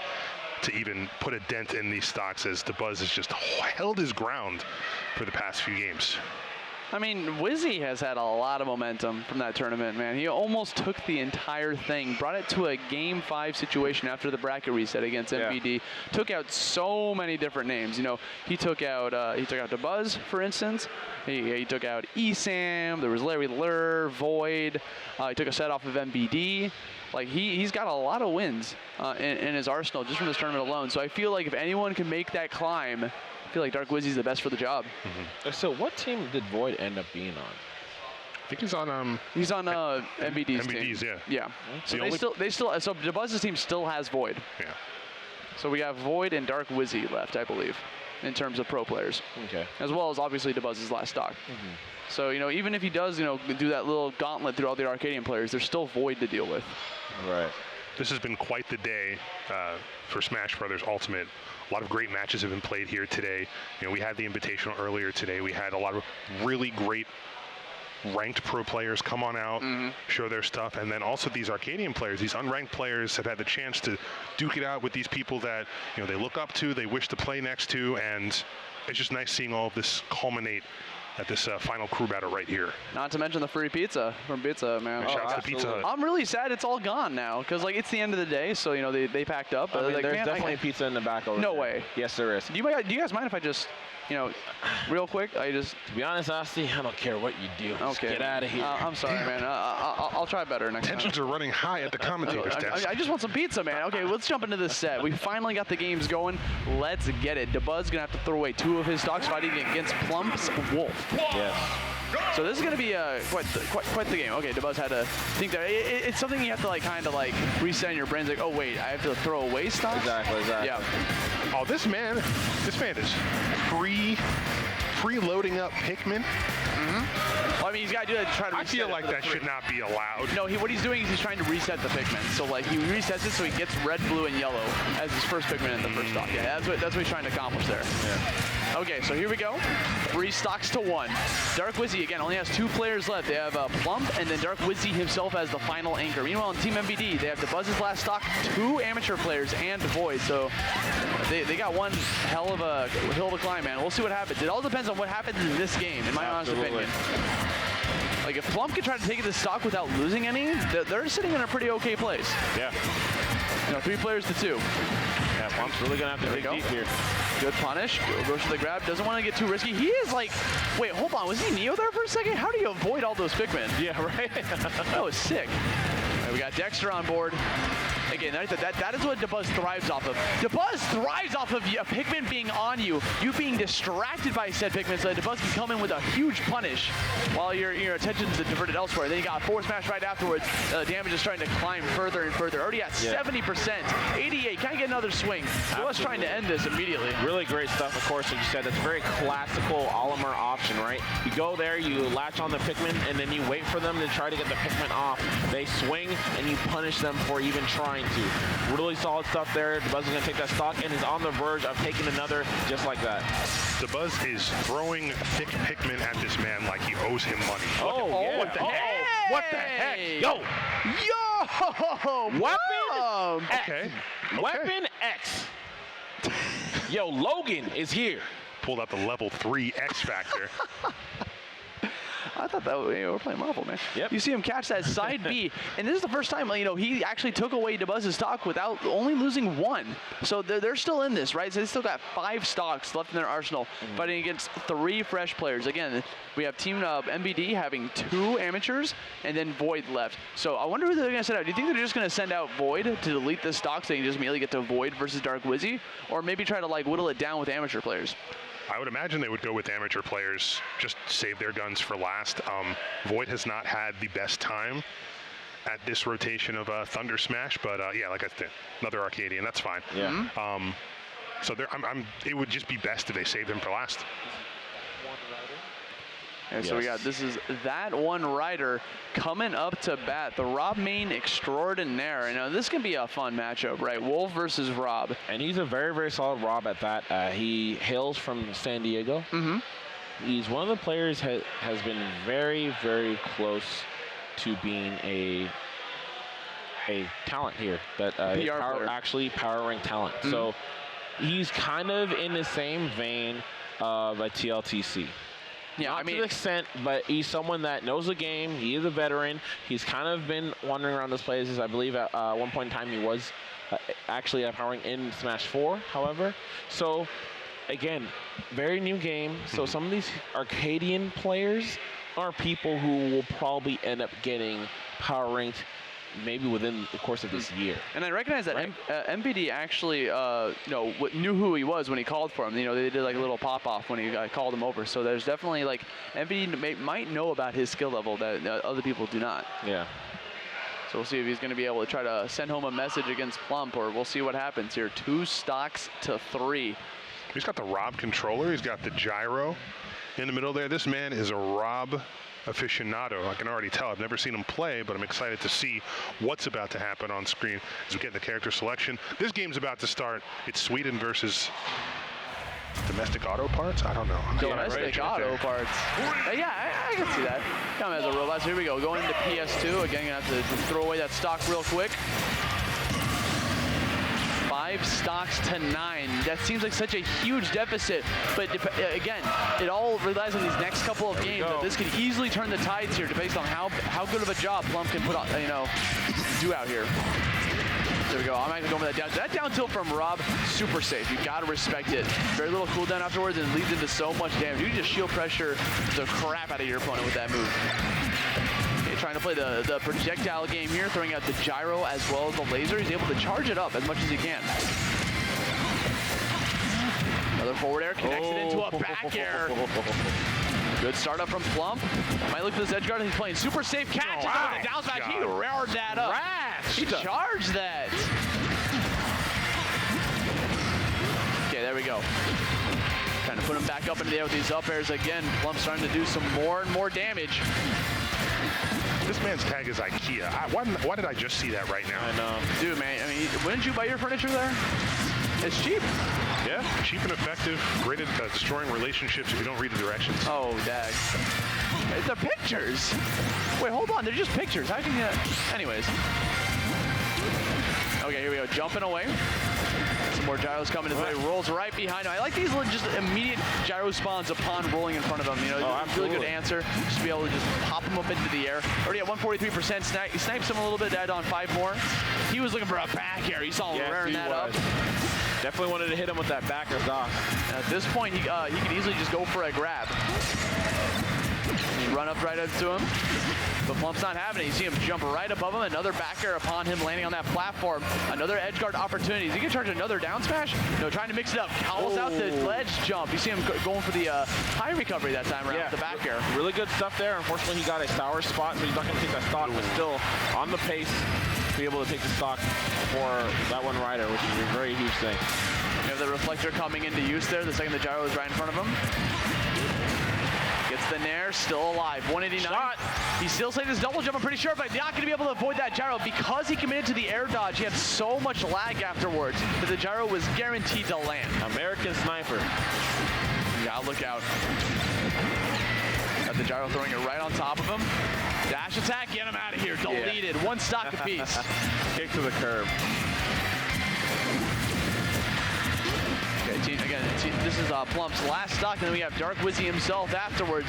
to even put a dent in these stocks, as Dabuz has just held his ground for the past few games. I mean, Wizzy has had a lot of momentum from that tournament, man. He almost took the entire thing, brought it to a Game 5 situation after the bracket reset against MVD. Took out so many different names. You know, he took out Dabuz, for instance. He took out ESAM. There was Larry Lurr, Void. He took a set off of MVD. Like, he's got a lot of wins in his arsenal just from this tournament alone. So I feel like if anyone can make that climb, I feel like Dark Wizzy's the best for the job. So what team did Void end up being on? I think he's on MVD's team. MVD's, yeah. Yeah. So so Dabuz's team still has Void. Yeah. So we have Void and Dark Wizzy left, I believe, in terms of pro players. Okay. As well as obviously Dabuz's last stock. So, even if he does, do that little gauntlet through all the Arcadian players, there's still Void to deal with. Right. This has been quite the day for Smash Brothers Ultimate. A lot of great matches have been played here today. We had the Invitational earlier today. We had a lot of really great ranked pro players come on out, show their stuff, and then also these Arcadian players, these unranked players have had the chance to duke it out with these people that they look up to, they wish to play next to, and it's just nice seeing all of this culminate at this final crew battle right here. Not to mention the free pizza from Pizza, man. Shout out to Pizza Hut. I'm really sad it's all gone now, because it's the end of the day, so they packed up. I mean, there's definitely pizza in the back over there. No way. Yes, there is. Do you guys mind if I just, real quick, to be honest, Asti, I don't care what you do. Just get out of here. I'm sorry, man. I'll try better next time. Tensions are running high at the commentator's desk. I just want some pizza, man. Okay, let's jump into this set. We finally got the games going. Let's get it. Dabuz gonna have to throw away 2 of his stocks fighting against Plump's Wolf. Yes. So this is going to be quite the game. Okay, Dabuz had to think that it's something you have to kind of reset in your brains. Like, oh wait, I have to throw away stocks. Exactly. Yeah. Oh, this man is free-loading up Pikmin. Well, I mean, he's got to do that to try to reset I feel like that should not be allowed. No, what he's doing is he's trying to reset the Pikmin. So he resets it so he gets red, blue, and yellow as his first Pikmin in the first stock. Yeah, that's what he's trying to accomplish there. Yeah. Okay, so here we go. 3 stocks to 1. Dark Wizzy, again, only has 2 players left. They have Plump, and then Dark Wizzy himself as the final anchor. Meanwhile, on Team MVD, they have Dabuz's last stock, 2 amateur players, and Void. So they got one hell of a hill to climb, man. We'll see what happens. It all depends on what happens in this game, in my honest opinion. If Plump can try to take the stock without losing any, they're sitting in a pretty okay place. Yeah. 3 players to 2. Yeah, Plump's really going to have to dig deep here. Good punish. Goes for the grab. Doesn't want to get too risky. He is like, wait, hold on. Was he Neo there for a second? How do you avoid all those Pikmin? Yeah, right. That was sick. All right, we got Dexter on board. Again, that is what Dabuz thrives off of. Dabuz thrives off of a Pikmin being on you, you being distracted by said Pikmin, so that Dabuz can come in with a huge punish while your attention is diverted elsewhere. Then you got a forward smash right afterwards. Damage is starting to climb further and further. Already at 70%, 88. Can I get another swing? Dabuz trying to end this immediately. Really great stuff, of course, as you said. That's a very classical Olimar option, right? You go there, you latch on the Pikmin, and then you wait for them to try to get the Pikmin off. They swing, and you punish them for even trying to. Really solid stuff there. Dabuz is going to take that stock and is on the verge of taking another just like that. Dabuz is throwing thick Pikmin at this man like he owes him money. Yeah. What the heck? What the heck? Yo! Weapon X. Okay. Weapon X. Yo, Logan is here. Pulled out the level 3 X Factor. I thought that we're playing Marvel, man. Yep. You see him catch that side B, and this is the first time he actually took away Dabuz's stock without only losing one. So they're still in this, right? So they still got 5 stocks left in their arsenal, fighting against 3 fresh players. Again, we have Team MBD having 2 amateurs and then Void left. So I wonder who they're going to send out. Do you think they're just going to send out Void to delete the stock so they can just immediately get to Void versus Dark Wizzy, or maybe try to whittle it down with amateur players? I would imagine they would go with amateur players, just save their guns for last. Void has not had the best time at this rotation of Thunder Smash, but yeah, like I said, another Arcadian, that's fine. Yeah. So it would just be best if they saved him for last. And so we got, this is that OneWriter coming up to bat, the Rob main extraordinaire. This can be a fun matchup, right? Wolf versus Rob. And he's a very, very solid Rob at that. He hails from San Diego. He's one of the players has been very, very close to being a talent here. That actually power rank talent. So he's kind of in the same vein of a TLTC. Yeah, Not to the extent, but he's someone that knows the game. He is a veteran. He's kind of been wandering around those places. I believe at one point in time he was actually powering in Smash 4, however. So, again, very new game. So some of these Arcadian players are people who will probably end up getting power ranked maybe within the course of this year. And I recognize that MPD actually knew who he was when he called for him. They did a little pop-off when he called him over. So there's definitely MPD might know about his skill level that other people do not. Yeah. So we'll see if he's going to be able to try to send home a message against Plump, or we'll see what happens here. 2 stocks to 3. He's got the Rob controller. He's got the gyro in the middle there. This man is a Rob aficionado. I can already tell. I've never seen him play, but I'm excited to see what's about to happen on screen as we get the character selection. This game's about to start. It's Sweden versus Domestic Auto Parts? I don't know. Domestic Auto Parts. Yeah, I can see that. Come as a robot. So here we go. Going into PS2. Again, gonna have to throw away that stock real quick. 5 stocks to 9. That seems like such a huge deficit, but again, it all relies on these next couple of games. This could easily turn the tides here, based on how good of a job Plump can put on, do out here. There we go. I'm actually going with that down. That down tilt from Rob, super safe. You gotta respect it. Very little cooldown afterwards, and leads into so much damage. You can just shield pressure the crap out of your opponent with that move. Trying to play the projectile game here, throwing out the gyro as well as the laser. He's able to charge it up as much as he can. Another forward air connects it into a back air. Good startup from Plump. Might look for this edge guard. He's playing super safe catch. The down smash. He roared that up. He charged that. Okay, there we go. Trying to put him back up into the air with these up airs again. Plump starting to do some more and more damage. This man's tag is IKEA. Why did I just see that right now? I know. Dude, man, wouldn't you buy your furniture there? It's cheap. Yeah, cheap and effective. Great at destroying relationships if you don't read the directions. Oh, dag. They're pictures. Wait, hold on. They're just pictures. How can you... Anyways. Okay, here we go. Jumping away. Some more gyros coming his way. Rolls right behind him. I like these just immediate gyro spawns upon rolling in front of him. Really good answer. Just to be able to just pop him up into the air. Already at 143%. He snipes him a little bit. Add on 5 more. He was looking for a back air. You saw him raring that up. Definitely wanted to hit him with that backer dock. At this point, he could easily just go for a grab. You run up right up to him, but Plump's not having it. You see him jump right above him, another backer upon him landing on that platform. Another edge guard opportunity. Is he gonna charge another down smash? No, trying to mix it up. Calls out the ledge jump. You see him going for the high recovery that time around with the back air. Really good stuff there. Unfortunately, he got a sour spot, so he's not gonna take that stock, but still on the pace to be able to take the stock for that OneWriter, which is a very huge thing. You have the reflector coming into use there the second the gyro is right in front of him. Gets the nair, still alive. 189. Shot. He's still saying his double jump, I'm pretty sure, but not going to be able to avoid that gyro. Because he committed to the air dodge, he had so much lag afterwards that the gyro was guaranteed to land. American Sniper. Yeah, look out. Got the gyro throwing it right on top of him. Dash attack, get him out of here. Deleted. Yeah. One stock apiece. Kick to the curb. Okay, this is Plump's last stock, and then we have Dark Wizzy himself afterwards.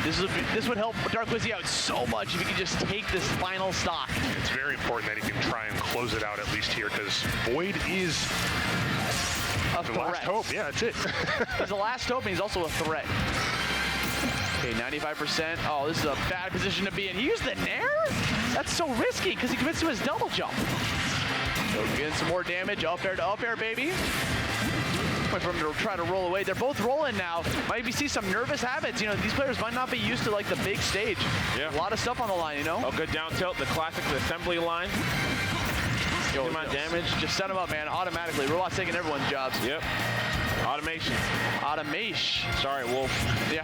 This would help Dark Wizzy out so much if he could just take this final stock. It's very important that he can try and close it out at least here, because Void is the last hope. Yeah, that's it. He's the last hope, and he's also a threat. Okay, 95%. Oh, this is a bad position to be in. He used the nair? That's so risky, because he commits to his double jump. So getting some more damage. Up air to up air, baby. Wait for him to try to roll away. They're both rolling now. Might be see some nervous habits. You know, these players might not be used to like the big stage. Yeah. A lot of stuff on the line, you know? A good down tilt, the classic assembly line. Good amount of damage. Just set him up, man, automatically. Robot's taking everyone's jobs. Yep. Automation. Automation. Sorry, Wolf. Yeah,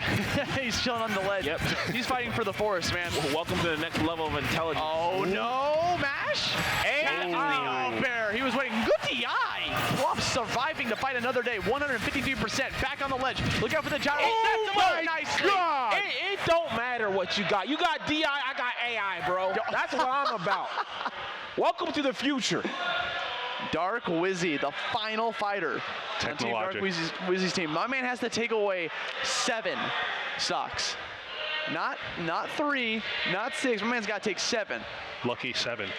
he's chilling on the ledge. Yep. He's fighting for the forest, man. Welcome to the next level of intelligence. Oh, no, mash. And the bear. He was waiting. Good DI. Plump surviving to fight another day. 153% back on the ledge. Look out for the gyro. Oh my nicely. God. It don't matter what you got. You got DI, I got AI, bro. That's what I'm about. Welcome to the future. Dark Wizzy, the final fighter on Team Dark Wizzy's team. My man has to take away 7 stocks. Not 3, not 6. My man's got to take 7. Lucky 7.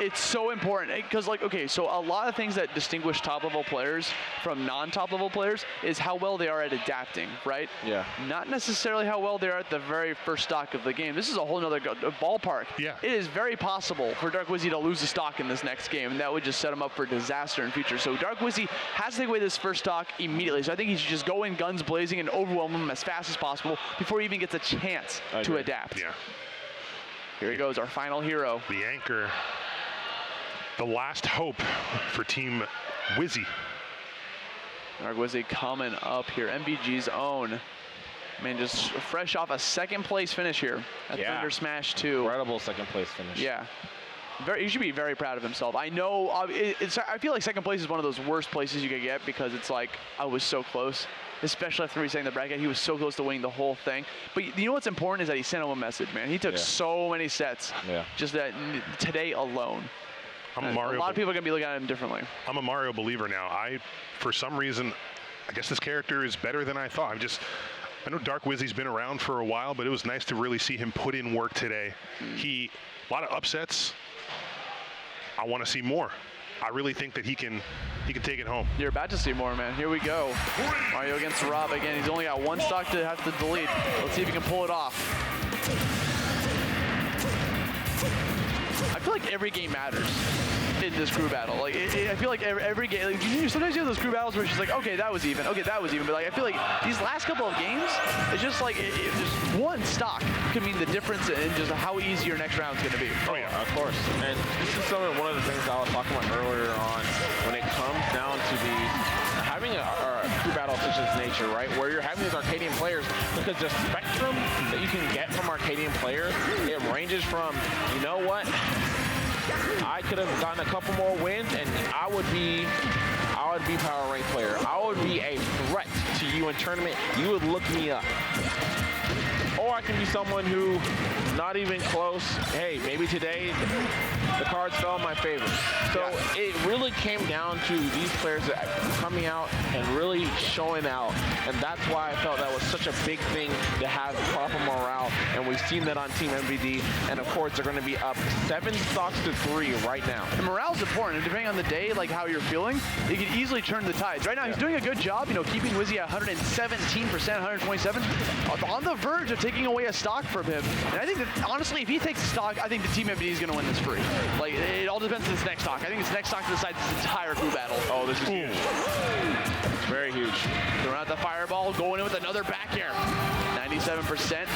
It's so important because, like, okay, so a lot of things that distinguish top-level players from non-top-level players is how well they are at adapting, right? Yeah. Not necessarily how well they are at the very first stock of the game. This is a whole nother ballpark. Yeah. It is very possible for Dark Wizzy to lose a stock in this next game, and that would just set him up for disaster in future. So Dark Wizzy has to take away this first stock immediately. So I think he should just go in guns blazing and overwhelm him as fast as possible before he even gets a chance to adapt. Yeah. Here he goes, our final hero. The anchor. The last hope for Team Wizzy. Dark Wizzy coming up here. MVG's own. I mean, just fresh off a second place finish here at Thunder Smash 2. Incredible second place finish. Yeah. He should be very proud of himself. I know, I feel like second place is one of those worst places you could get because it's like, I was so close. Especially after resetting the bracket, he was so close to winning the whole thing. But you know what's important is that he sent him a message, man. He took so many sets, just that today alone. I'm a Mario. A lot of people are gonna be looking at him differently. I'm a Mario believer now. For some reason, I guess this character is better than I thought. I know Dark Wizzy's been around for a while, but it was nice to really see him put in work today. A lot of upsets. I want to see more. I really think that he can take it home. You're about to see more, man. Here we go. Mario against Rob again. He's only got 1 stock to have to delete. Let's see if he can pull it off. I feel like every game matters in this crew battle. Like, I feel like every game, like, sometimes you have those crew battles where it's just like, okay, that was even. Okay, that was even. But like, I feel like these last couple of games, it's just like, just 1 stock could mean the difference in just how easy your next round's gonna be. Oh yeah, of course. And this is one of the things I was talking about earlier on when it comes down to having a crew battle of such as nature, right? Where you're having these Arcadian players, because the spectrum that you can get from Arcadian players, it ranges from, you know what? I could have gotten a couple more wins and I would be power rank player. I would be a threat to you in tournament. You would look me up. or I can be someone who, not even close. Hey, maybe today the cards fell in my favor. So it really came down to these players that coming out and really showing out, and that's why I felt that was such a big thing to have proper morale, and we've seen that on Team MVD, and of course they're going to be up 7 stocks to 3 right now. And morale's important, and depending on the day, like how you're feeling, you can easily turn the tides. Right now, he's doing a good job, you know, keeping Wizzy at 117%, 127, on the verge of taking away a stock from him. And I think that, honestly, if he takes a stock, I think the Team MVD is going to win this free. Like, it all depends on this next stock. I think this next stock decides this entire crew battle. Oh, this is huge. It's very huge. Throwing out the fireball, going in with another back air. 97%.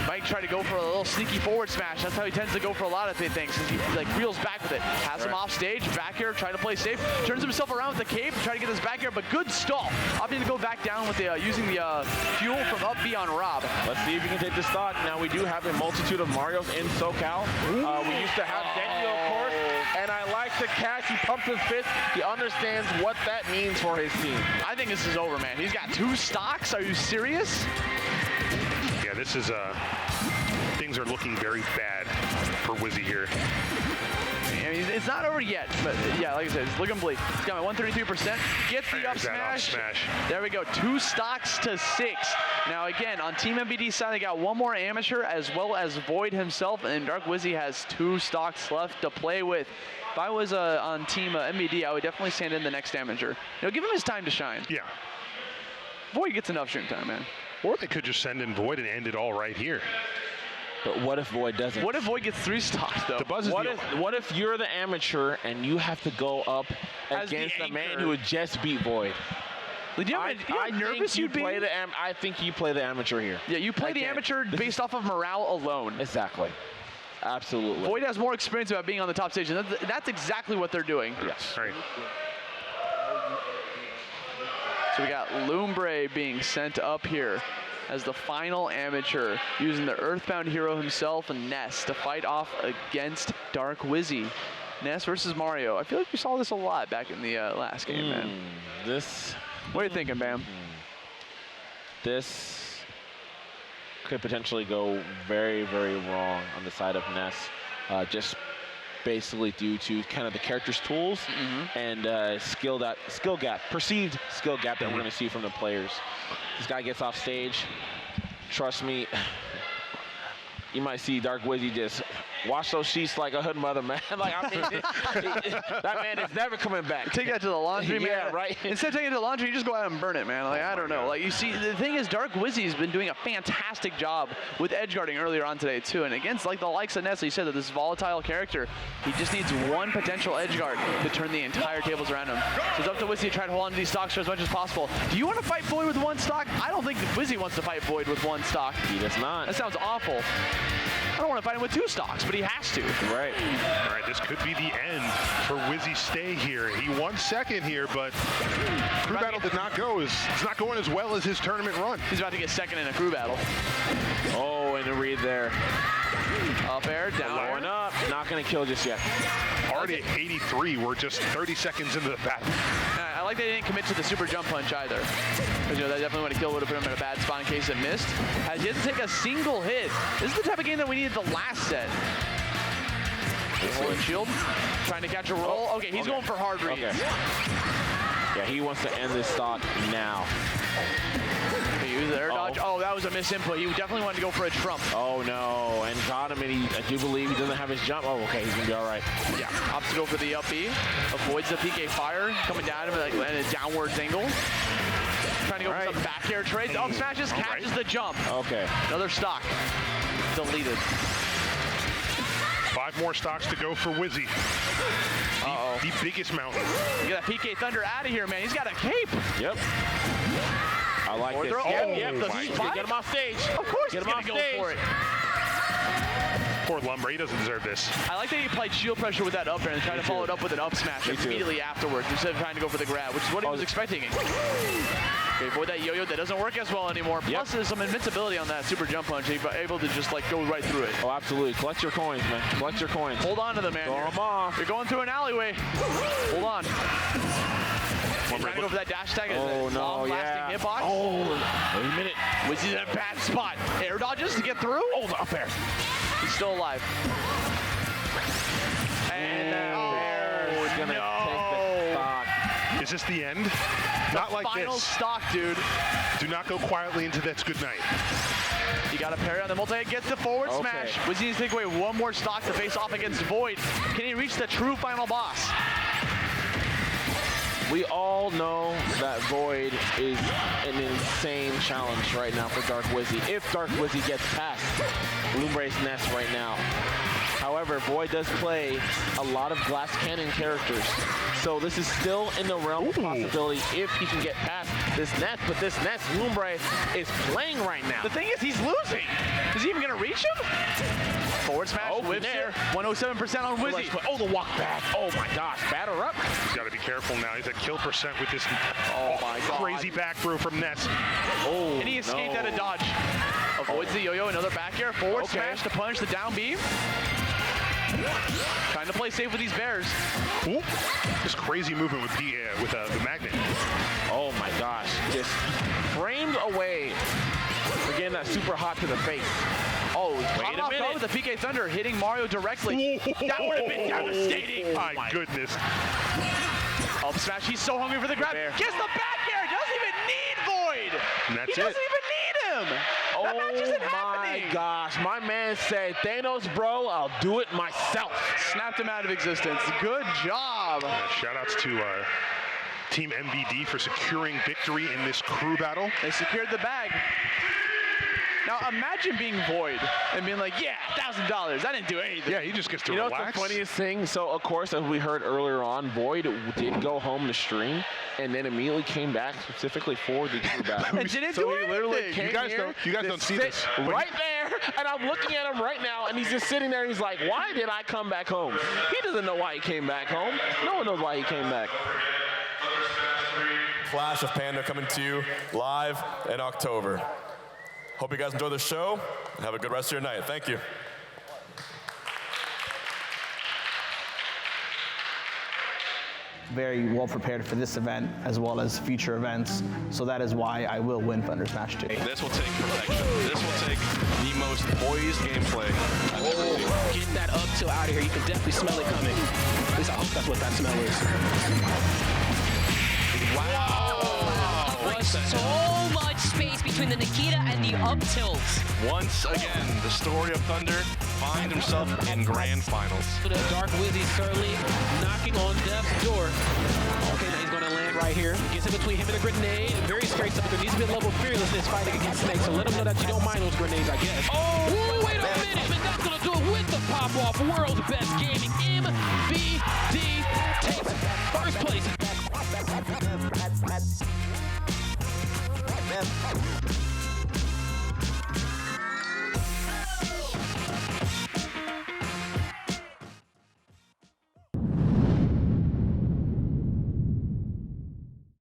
Might try to go for a little sneaky forward smash. That's how he tends to go for a lot of things. He like reels back with it. Has him off stage, back air, trying to play safe. Turns himself around with the cape, trying to get his back air, but good stall. Opting to go back down with the using the fuel from up B on Rob. Let's see if he can take the stock. Now we do have a multitude of Marios in SoCal. We used to have Daniel, of course, and I like the catch. He pumped his fist. He understands what that means for his team. I think this is over, man. He's got 2 stocks. Are you serious? Yeah, this is things are looking very bad for Wizzy here. I mean, it's not over yet, but yeah, like I said, it's looking bleak. He's got my 133%. Gets the up smash. There we go. 2 stocks to 6. Now again, on Team MVD side, they got 1 more amateur as well as Void himself, and Dark Wizzy has 2 stocks left to play with. If I was on Team MVD, I would definitely send in the next amateur. You know, give him his time to shine. Yeah. Void gets enough shooting time, man. Or they could just send in Void and end it all right here. But what if Void doesn't? What if Void gets 3 stocks, though? What if you're the amateur and you have to go up against the man who would just beat Void? I nervous you'd be? I think you play the amateur here. Yeah, you play the amateur based off of morale alone. Exactly. Absolutely. Void has more experience about being on the top stage, and that's exactly what they're doing. Yes. Right. So we got LoomBrave being sent up here as the final amateur, using the Earthbound hero himself and Ness to fight off against Dark Wizzy. Ness versus Mario. I feel like we saw this a lot back in the last game, man. What are you thinking, Bam? This could potentially go very, very wrong on the side of Ness. Just basically due to kind of the character's tools and perceived skill gap that we're going to see from the players. This guy gets off stage. Trust me, you might see Dark Wizzy just wash those sheets like a hood mother, man. Like, I mean, that man is never coming back. Take that to the laundry, man. Yeah, right. Instead of taking it to the laundry, you just go out and burn it, man. Like, I don't know. Like, you see, the thing is, Dark Wizzy's been doing a fantastic job with edge guarding earlier on today, too. And against, like, the likes of Ness, you said that this volatile character, he just needs 1 potential edge guard to turn the entire tables around him. So it's up to Wizzy to try to hold on to these stocks for as much as possible. Do you want to fight Void with 1 stock? I don't think Wizzy wants to fight Void with 1 stock. He does not. That sounds awful. I don't want to fight him with 2 stocks, but he has to. Right. All right, this could be the end for Wizzy's stay here. He won second here, but crew battle did not go. It's not going as well as his tournament run. He's about to get second in a crew battle. Oh, and a read there. Up air, down air. Going up. Not going to kill just yet. Already at 83. We're just 30 seconds into the battle. I like they didn't commit to the super jump punch either. Because, you know, that definitely would have killed, would have put him in a bad spot in case it missed. Has yet to take a single hit. This is the type of game that we needed the last set. Holding shield, trying to catch a roll. Okay, he's going for hard reads. Okay. Yeah, he wants to end this stock now. He used the air dodge. Oh, that was a misinput. He definitely wanted to go for a trump. Oh no, and got him, and I do believe he doesn't have his jump. Oh, okay, he's gonna be all right. Yeah, opts to go for the up B. Avoids the PK fire, coming down at a downwards angle. Trying to go for some back air trades. Up smashes, catches the jump. Okay. Another stock. Deleted. 5 more stocks to go for Wizzy. The biggest mountain. Get that PK Thunder out of here, man. He's got a cape. Yep. I like this. Get him off stage. Of course Get he's him going to off go stage. for it. Poor LoomBrave, he doesn't deserve this. I like that he applied shield pressure with that up air and tried to follow it up with an up smash immediately afterwards instead of trying to go for the grab, which is what he was expecting. Okay, avoid that yo-yo. That doesn't work as well anymore. Plus, there's some invincibility on that super jump punch. He's able to just, like, go right through it. Oh, absolutely. Collect your coins, man. Collect your coins. Hold on to them, man. Throw them off. You're going through an alleyway. Hold on. Trying to go for that dash attack. Oh, no, long-lasting hitbox. Oh, wait a minute. Wizzy's in a bad spot. Air dodges to get through. Oh, the up air. He's still alive. And Bear's gonna take the stock. Is this the end? Not like final this. stock, dude. Do not go quietly into that's good night. You got to parry on the multi, gets the forward smash. Wizzy needs to take away one more stock to face off against Void. Can he reach the true final boss? We all know that Void is an insane challenge right now for Dark Wizzy. If Dark Wizzy gets past LoomBrave's Nest right now. However, Void does play a lot of glass cannon characters. So this is still in the realm of possibility if he can get past this Nest. But this Nest, LoomBrave is playing right now. The thing is, he's losing. Is he even going to reach him? Forward smash, whip there. 107% on Wizzy. Oh, the walk back. Oh my gosh, batter up. He's got to be careful now. He's at kill percent with this my God. crazy back throw from Ness. Oh, and he escaped out of dodge. Avoids the yo-yo, another back air. Forward smash to punish the down B. Trying to play safe with these bears. Ooh. Just crazy movement with the magnet. Oh my gosh, just framed away. We're getting that super hot to the face. Oh, wait a minute. With the PK Thunder hitting Mario directly. That would have been devastating. My goodness. Up smash, he's so hungry for the grab. Gets the back air, doesn't even need Void. And that's he doesn't even need him. That match isn't happening. Oh my gosh, my man said, Thanos, bro, I'll do it myself. Snapped him out of existence. Good job. Shout outs to Team MBD for securing victory in this crew battle. They secured the bag. Now imagine being Void and being like, yeah, $1,000. I didn't do anything. Yeah, he just gets to relax. relax. You know what's the funniest thing? So, of course, as we heard earlier on, Void did go home to stream and then immediately came back specifically for the crew battle. And didn't so do he literally anything. came You guys don't see this. right there, and I'm looking at him right now, and he's just sitting there. He's like, why did I come back home? He doesn't know why he came back home. No one knows why he came back. Flash of Panda coming to you live in October. Hope you guys enjoy the show. Have a good rest of your night. Thank you. Very well prepared for this event as well as future events. So that is why I will win Thunder Smash 2. This will take perfection. This will take the most poised gameplay I've ever seen. Get that up till out of here. You can definitely smell it coming. At least I hope that's what that smell is. Wow. So much space between the Nikita and the up tilt. Once again, the story of Thunder finds himself in grand finals. Dark Wizzy certainly knocking on Death's door. Okay, now he's going to land right here. Gets in between him and a grenade. Very scary stuff. There needs to be a level of fearlessness fighting against Snake. So let him know that you don't mind those grenades, I guess. Oh, ooh, wait a minute. And that's going to do it with the pop-off. World's best gaming. MVD takes first place.